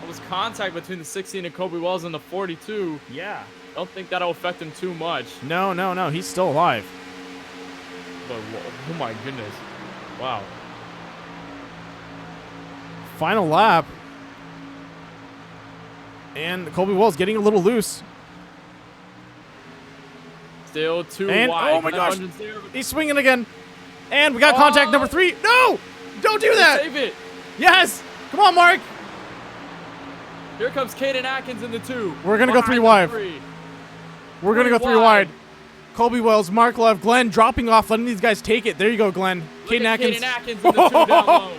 It was contact between the 16 and Kobe Wells and the 42. Yeah. I don't think that'll affect him too much. No. He's still alive. But, oh, my goodness. Wow. Final lap. And Colby Wells getting a little loose. Still too and, wide. Oh my gosh. He's swinging again. And we got contact number 3. No! Don't do that! Save it. Yes! Come on, Mark! Here comes Caden Atkins in the 2. We're going to go 3 wide. We're going to go 3 wide. Colby Wells, Mark Love, Glenn dropping off, letting these guys take it. There you go, Glenn. Caden Atkins. Caden Atkins in the 2 down low.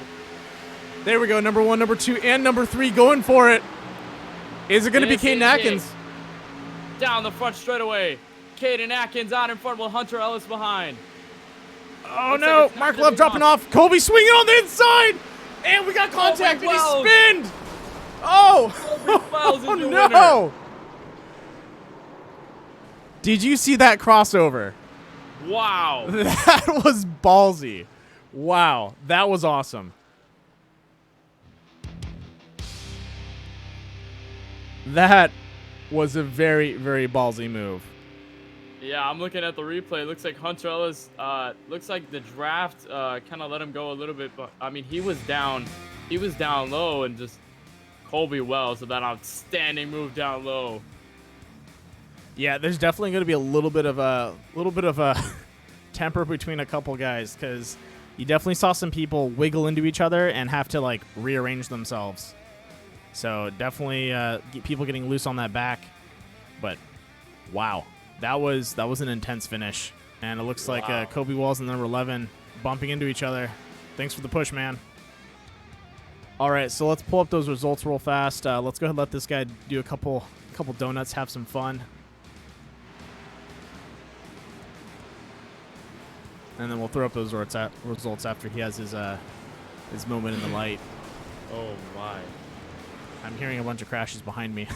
There we go. Number 1, number 2, and number 3 going for it. Is it going to be Caden Atkins? Down the front straightaway. Caden Atkins out in front with Hunter Ellis behind. Oh, no. Mark Love dropping off. Colby swinging on the inside. And we got contact, and he spinned. Oh, no. Did you see that crossover? Wow. That was ballsy. Wow. That was awesome. That was a very, very ballsy move. Yeah, I'm looking at the replay. It looks like Hunter Ellis, looks like the draft kind of let him go a little bit. But, I mean, he was down low, and just Colby Wells with that outstanding move down low. Yeah, there's definitely going to be a little bit of a temper between a couple guys, because you definitely saw some people wiggle into each other and have to, like, rearrange themselves. So definitely people getting loose on that back. But, wow. That was an intense finish. And it looks like Kobe Wells and number 11 bumping into each other. Thanks for the push, man. All right, so let's pull up those results real fast. Let's go ahead and let this guy do a couple donuts, have some fun. And then we'll throw up those results after he has his moment in the light. Oh, my. I'm hearing a bunch of crashes behind me.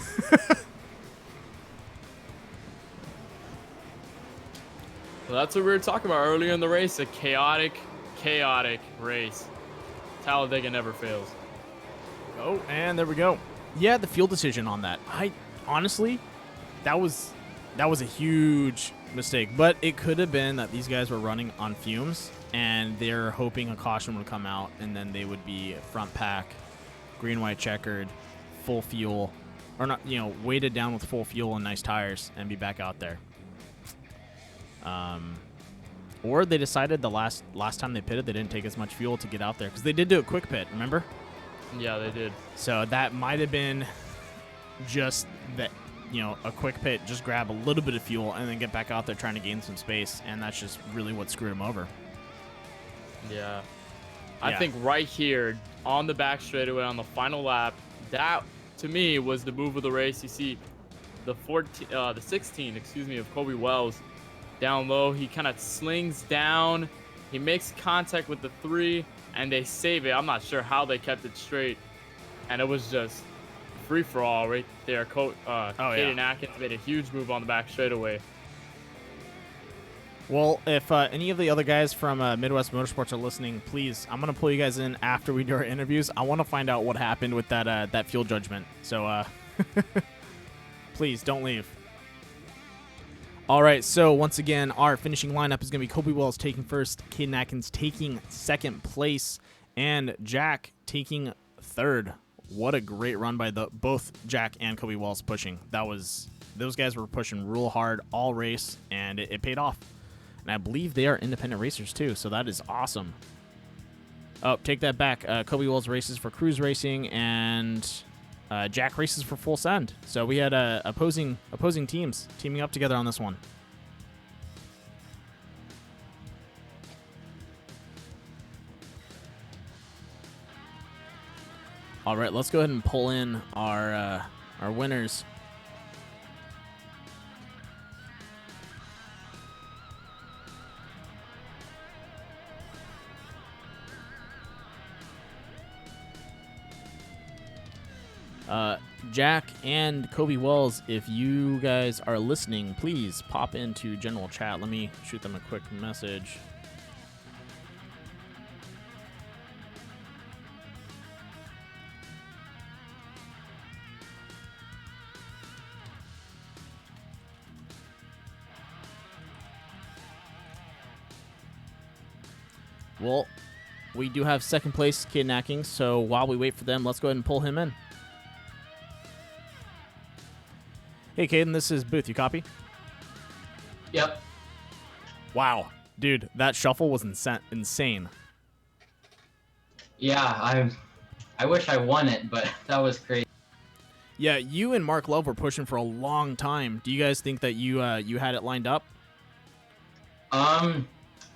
Well, that's what we were talking about earlier in the race. A chaotic race. Talladega never fails. Oh, and there we go. Yeah, the fuel decision on that. I honestly, that was a huge mistake. But it could have been that these guys were running on fumes and they're hoping a caution would come out and then they would be front pack, green, white, checkered, full fuel, or not, weighted down with full fuel and nice tires and be back out there. Or they decided the last time they pitted, they didn't take as much fuel to get out there because they did do a quick pit. Remember? Yeah, they did. So that might have been just that, a quick pit, just grab a little bit of fuel and then get back out there trying to gain some space, and that's just really what screwed them over. Yeah. I think right here on the back straightaway on the final lap, that to me was the move of the race. You see the 16, of Kobe Wells down low. He kind of slings down. He makes contact with the 3, and they save it. I'm not sure how they kept it straight, and it was just free for all right there. Caden Atkins made a huge move on the back straightaway. Well, if any of the other guys from Midwest Motorsports are listening, please, I'm gonna pull you guys in after we do our interviews. I want to find out what happened with that fuel judgment. So please don't leave. All right, so once again, our finishing lineup is going to be Kobe Wells taking first, Caden Atkins taking second place, and Jack taking third. What a great run by both Jack and Kobe Wells pushing. Those guys were pushing real hard all race, and it paid off. And I believe they are independent racers too, so that is awesome. Oh, take that back. Kobe Wells races for Cruise Racing, and Jack races for Full Send. So we had opposing teams teaming up together on this one. All right, let's go ahead and pull in our winners. Jack and Kobe Wells, if you guys are listening, please pop into general chat. Let me shoot them a quick message. Well, we do have second place Caden Atkins, so while we wait for them, let's go ahead and pull him in. Hey, Caden, this is Booth. You copy? Yep. Wow. Dude, that shuffle was insane. Yeah, I wish I won it, but that was crazy. Yeah, you and Mark Love were pushing for a long time. Do you guys think that you had it lined up? I'm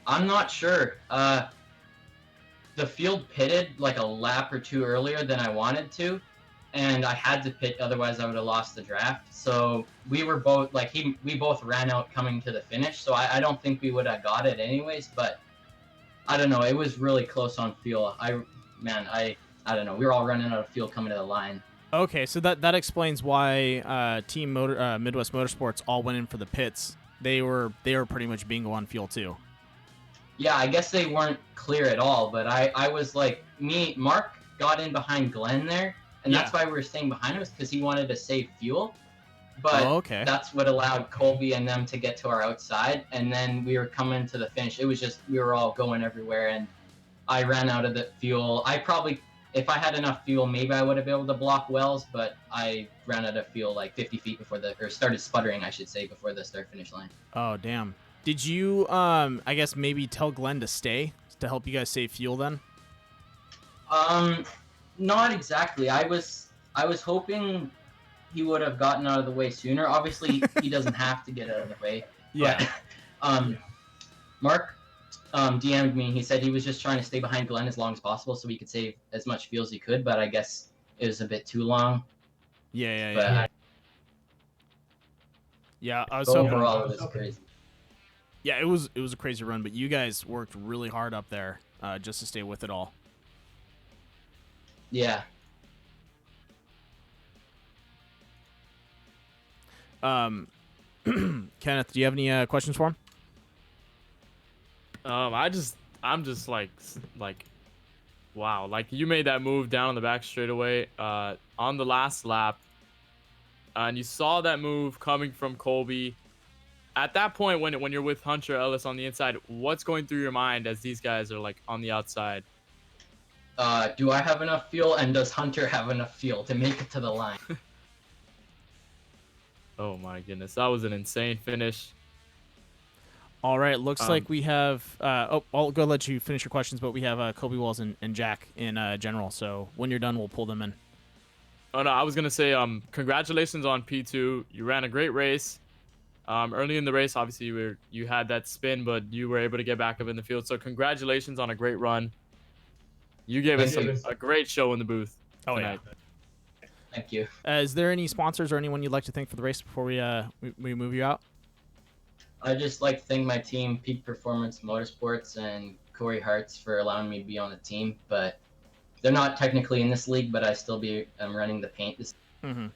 not sure. The field pitted like a lap or two earlier than I wanted to, and I had to pit, otherwise I would have lost the draft. So we were both we both ran out coming to the finish, so I don't think we would have got it anyways, but I don't know, it was really close on fuel. I don't know, we were all running out of fuel coming to the line. Okay, so that explains why Team Midwest Motorsports all went in for the pits. They were pretty much bingo on fuel too. Yeah, I guess they weren't clear at all, but I was Mark got in behind Glenn there, and that's why we were staying behind him, because he wanted to save fuel. But that's what allowed Colby and them to get to our outside, and then we were coming to the finish. It was just, we were all going everywhere, and I ran out of the fuel. If I had enough fuel, maybe I would have been able to block Wells, but I ran out of fuel like 50 feet started sputtering, I should say, before the start-finish line. Oh, damn. Did you, I guess, maybe tell Glenn to stay to help you guys save fuel then? Not exactly. I was hoping he would have gotten out of the way sooner. Obviously, he doesn't have to get out of the way. Yeah. But, Mark DM'd me. He said he was just trying to stay behind Glenn as long as possible so he could save as much fuel as he could, but I guess it was a bit too long. Yeah, I was hoping. Overall, it was crazy. Yeah, it was a crazy run, but you guys worked really hard up there just to stay with it all. Yeah. Kenneth, do you have any questions for him? I'm just like wow, like you made that move down on the back straightaway on the last lap, and you saw that move coming from Colby. At that point, when you're with Hunter Ellis on the inside, what's going through your mind as these guys are like on the outside? Do I have enough fuel, and does Hunter have enough fuel to make it to the line? Oh my goodness, that was an insane finish. All right, looks like we have. I'll go let you finish your questions, but we have Kobe Walls and Jack in general. So when you're done, we'll pull them in. Oh no, I was gonna say congratulations on P2. You ran a great race. Early in the race, obviously you had that spin, but you were able to get back up in the field. So congratulations on a great run. You gave us a great show in the booth tonight. Yeah. Thank you. Is there any sponsors or anyone you'd like to thank for the race before we move you out? I just like to thank my team, Peak Performance Motorsports, and Corey Hartz for allowing me to be on the team. But they're not technically in this league, but I still am running the paint this. Mm-hmm.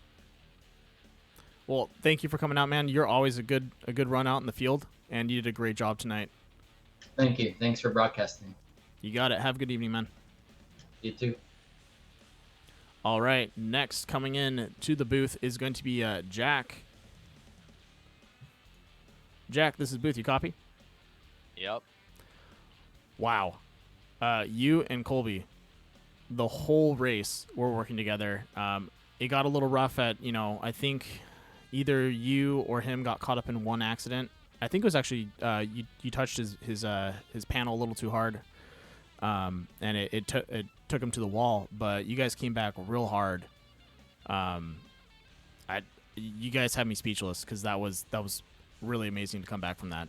Well, thank you for coming out, man. You're always a good run out in the field, and you did a great job tonight. Thank you. Thanks for broadcasting. You got it. Have a good evening, man. You too. All right, next coming in to the booth is going to be Jack. Jack, this is booth. You copy? Yep. Wow. You and Colby, the whole race were working together. It got a little rough at, I think either you or him got caught up in one accident. I think it was actually you touched his panel a little too hard, and it took him to the wall. But you guys came back real hard. You guys had me speechless because that was really amazing to come back from that.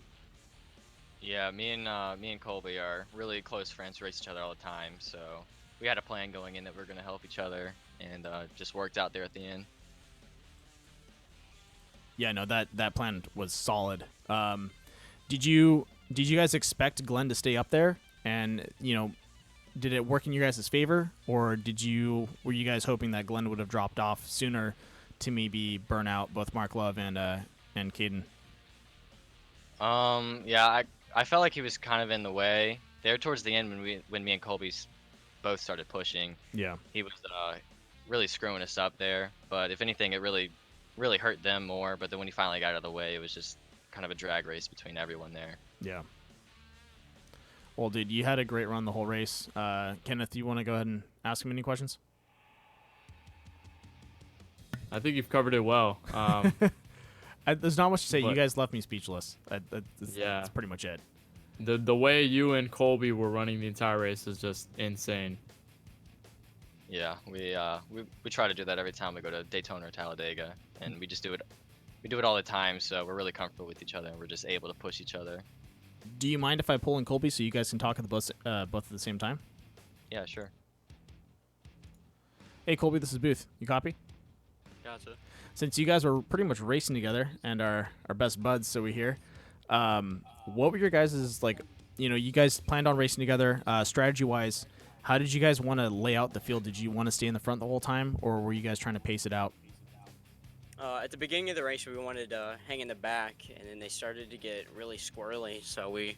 Yeah, me and Colby are really close friends. We race each other all the time, so we had a plan going in that we are going to help each other, and just worked out there at the end. Yeah, no, that plan was solid. Did you guys expect Glenn to stay up there? And did it work in your guys' favor, or were you guys hoping that Glenn would have dropped off sooner to maybe burn out both Mark Love and Caden? Yeah, I felt like he was kind of in the way there towards the end when me and Colby both started pushing. Yeah, he was really screwing us up there. But if anything, it really hurt them more. But then when he finally got out of the way, it was just kind of a drag race between everyone there. Yeah. Well, dude, you had a great run the whole race. Kenneth, you want to go ahead and ask him any questions? I think you've covered it well. There's not much to say. You guys left me speechless. That's pretty much it. The way you and Colby were running the entire race is just insane. Yeah, we try to do that every time we go to Daytona or Talladega, and we just do it. We do it all the time, so we're really comfortable with each other, and we're just able to push each other. Do you mind if I pull in Colby so you guys can talk at the both at the same time? Yeah, sure. Hey, Colby, this is Booth. You copy? Gotcha. Since you guys were pretty much racing together and are best buds, so we hear, what were your guys' you guys planned on racing together, strategy-wise. How did you guys want to lay out the field? Did you want to stay in the front the whole time, or were you guys trying to pace it out? At the beginning of the race, we wanted to hang in the back, and then they started to get really squirrely. So we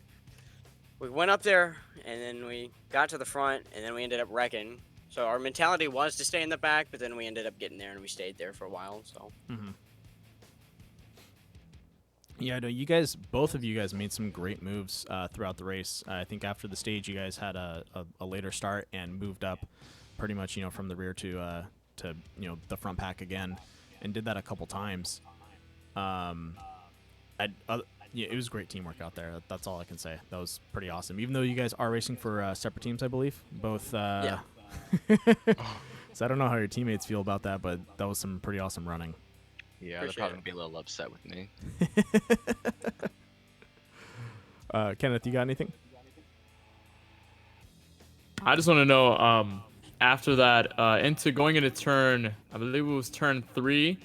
went up there, and then we got to the front, and then we ended up wrecking. So our mentality was to stay in the back, but then we ended up getting there, and we stayed there for a while. So. Mm-hmm. Yeah, no, both of you guys made some great moves throughout the race. I think after the stage, you guys had a later start and moved up pretty much, from the rear to the front pack again, and did that a couple times. It was great teamwork out there. That's all I can say. That was pretty awesome. Even though you guys are racing for separate teams, I believe, both. Yeah. So I don't know how your teammates feel about that, but that was some pretty awesome running. Yeah, they'll probably be a little upset with me. Kenneth, you got anything? I just want to know, after that, going into turn, I believe it was turn 3,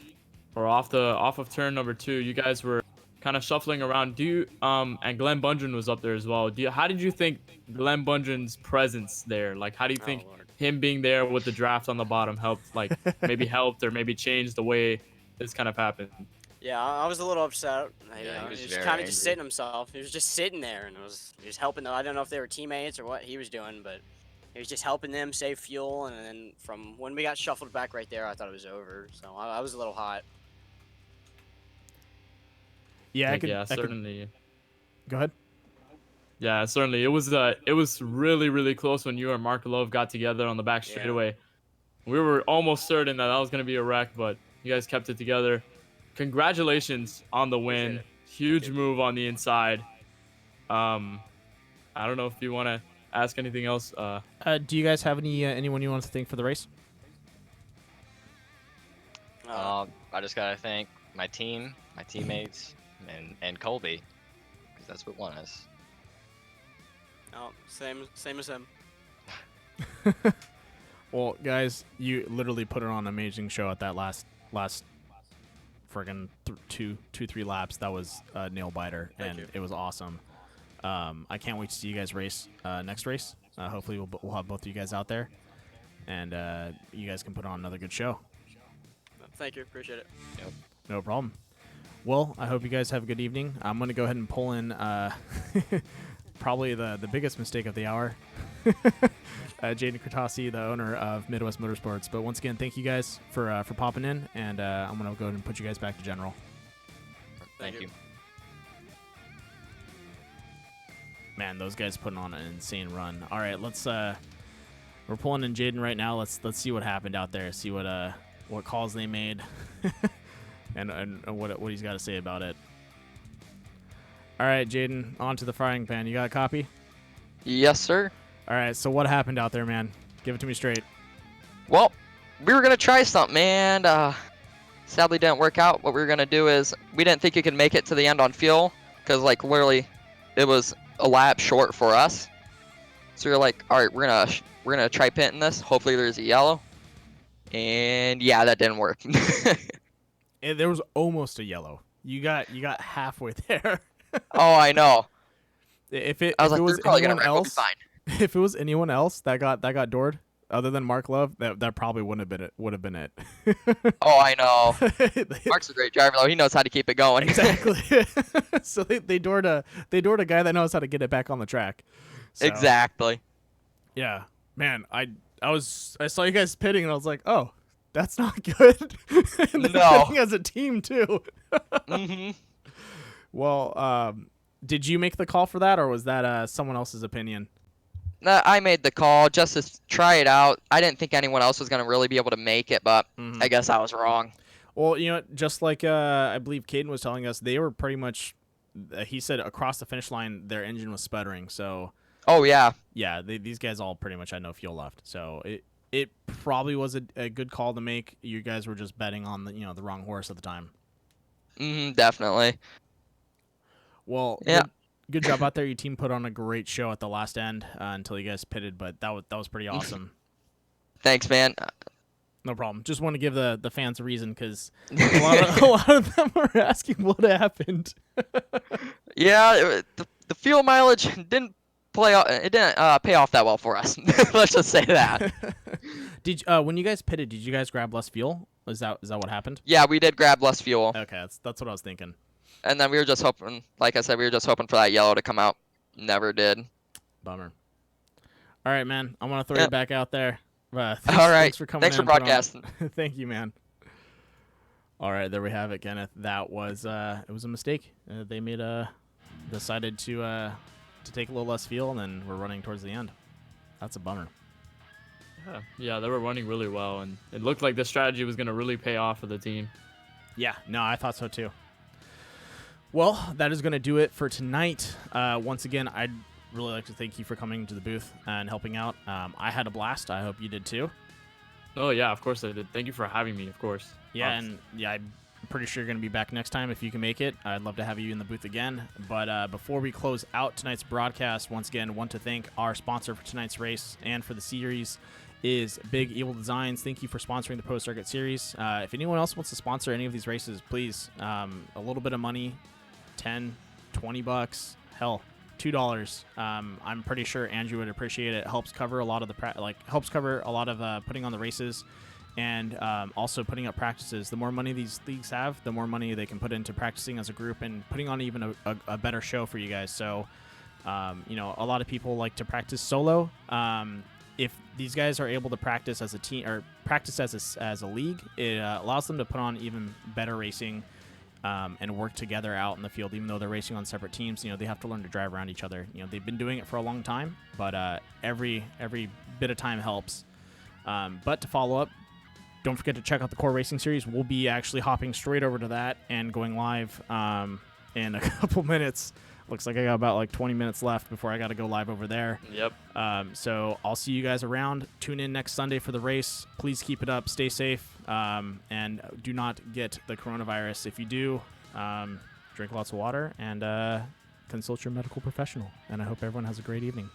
or off of turn number 2, you guys were kind of shuffling around. And Glenn Bundren was up there as well. How did you think Glenn Bundren's presence there? Like, how do you think him being there with the draft on the bottom helped or maybe changed the way this kind of happened? Yeah, I was a little upset. He was kind of just sitting himself. He was just sitting there, and he was helping them. I don't know if they were teammates or what he was doing, but he was just helping them save fuel, and then from when we got shuffled back right there, I thought it was over. So I was a little hot. Yeah, certainly. Go ahead. Yeah, certainly. It was really, really close when you and Mark Love got together on the back straightaway. We were almost certain that was going to be a wreck, but you guys kept it together. Congratulations on the win. Huge move on the inside. I don't know if you want to ask anything else. Do you guys have anyone you want to thank for the race? I just gotta thank my team, my teammates, and Colby, because that's what won us. Oh, same as him. Well, guys, you literally put on an amazing show at that last friggin' 2-3 laps. That was a nail biter, and it was awesome. I can't wait to see you guys race next race. Hopefully, we'll have both of you guys out there, and you guys can put on another good show. Thank you, appreciate it. Yep. No problem. Well, I hope you guys have a good evening. I'm gonna go ahead and pull in probably the biggest mistake of the hour. Jaden Kratasi, the owner of Midwest Motorsports. But once again, thank you guys for popping in, and I'm going to go ahead and put you guys back to general. Thank you. Man, those guys putting on an insane run. All right, let's we're pulling in Jaden right now. Let's see what happened out there. See what calls they made, and what he's got to say about it. All right, Jaden, on to the frying pan. You got a copy? Yes, sir. All right, so what happened out there, man? Give it to me straight. Well, we were going to try something, and sadly didn't work out. What we were going to do is we didn't think you could make it to the end on fuel because, like, literally it was a lap short for us. So we were like, all right, we're gonna try pitting this. Hopefully there's a yellow. And yeah, that didn't work. There was almost a yellow. You got halfway there. Oh, I know. If it I was was probably anyone gonna else, if it was anyone else that got doored, other than Mark Love, that probably wouldn't have been it. Oh, I know. Mark's a great driver though. He knows how to keep it going. Exactly. So they doored a guy that knows how to get it back on the track. So, exactly. Yeah, man. I saw you guys pitting and I was like, oh, that's not good. And they're pitting as a team too. Mm-hmm. Well, did you make the call for that, or was that someone else's opinion? I made the call just to try it out. I didn't think anyone else was going to really be able to make it, but I guess I was wrong. Well, you know, just like I believe Caden was telling us, they were pretty much, he said across the finish line, their engine was sputtering. So. Oh, yeah. Yeah, these guys all pretty much had no fuel left. So it probably was a good call to make. You guys were just betting on the wrong horse at the time. Definitely. Well, yeah. Good job out there. Your team put on a great show at the last end until you guys pitted, but that was pretty awesome. Thanks, man. No problem. Just want to give the fans a reason because a lot of them were asking what happened. Yeah, the fuel mileage didn't pay off that well for us. Let's just say that. Did when you guys pitted, did you guys grab less fuel? Is that what happened? Yeah, we did grab less fuel. Okay, that's what I was thinking. And then we were just hoping, like I said, for that yellow to come out. Never did. Bummer. All right, man. I want to throw you back out there. All right. Thanks for coming. Thanks for broadcasting. Thank you, man. All right, there we have it, Kenneth. That was it was a mistake. They decided to take a little less fuel, and then we're running towards the end. That's a bummer. Yeah, they were running really well, and it looked like the strategy was going to really pay off for the team. Yeah, no, I thought so too. Well, that is going to do it for tonight. Once again, I'd really like to thank you for coming to the booth and helping out. I had a blast. I hope you did too. Oh, yeah, of course I did. Thank you for having me, of course. Yeah, and yeah, I'm pretty sure you're going to be back next time if you can make it. I'd love to have you in the booth again. But before we close out tonight's broadcast, once again, want to thank our sponsor for tonight's race and for the series is Big Evil Designs. Thank you for sponsoring the Pro Circuit Series. If anyone else wants to sponsor any of these races, please, a little bit of money, $10, $20, hell, $2. I'm pretty sure Andrew would appreciate it. It helps cover a lot of putting on the races, and also putting up practices. The more money these leagues have, the more money they can put into practicing as a group and putting on even a better show for you guys. So, a lot of people like to practice solo. If these guys are able to practice as a team or practice as a league. It allows them to put on even better racing and work together out in the field. Even though they're racing on separate teams, they have to learn to drive around each other. They've been doing it for a long time, but every bit of time helps. But to follow up, don't forget to check out the Core Racing Series. We'll be actually hopping straight over to that and going live in a couple minutes. Looks like I got about like 20 minutes left before I got to go live over there. Yep. So I'll see you guys around. Tune in next Sunday for the race. Please keep it up. Stay safe. And do not get the coronavirus. If you do, drink lots of water and consult your medical professional. And I hope everyone has a great evening.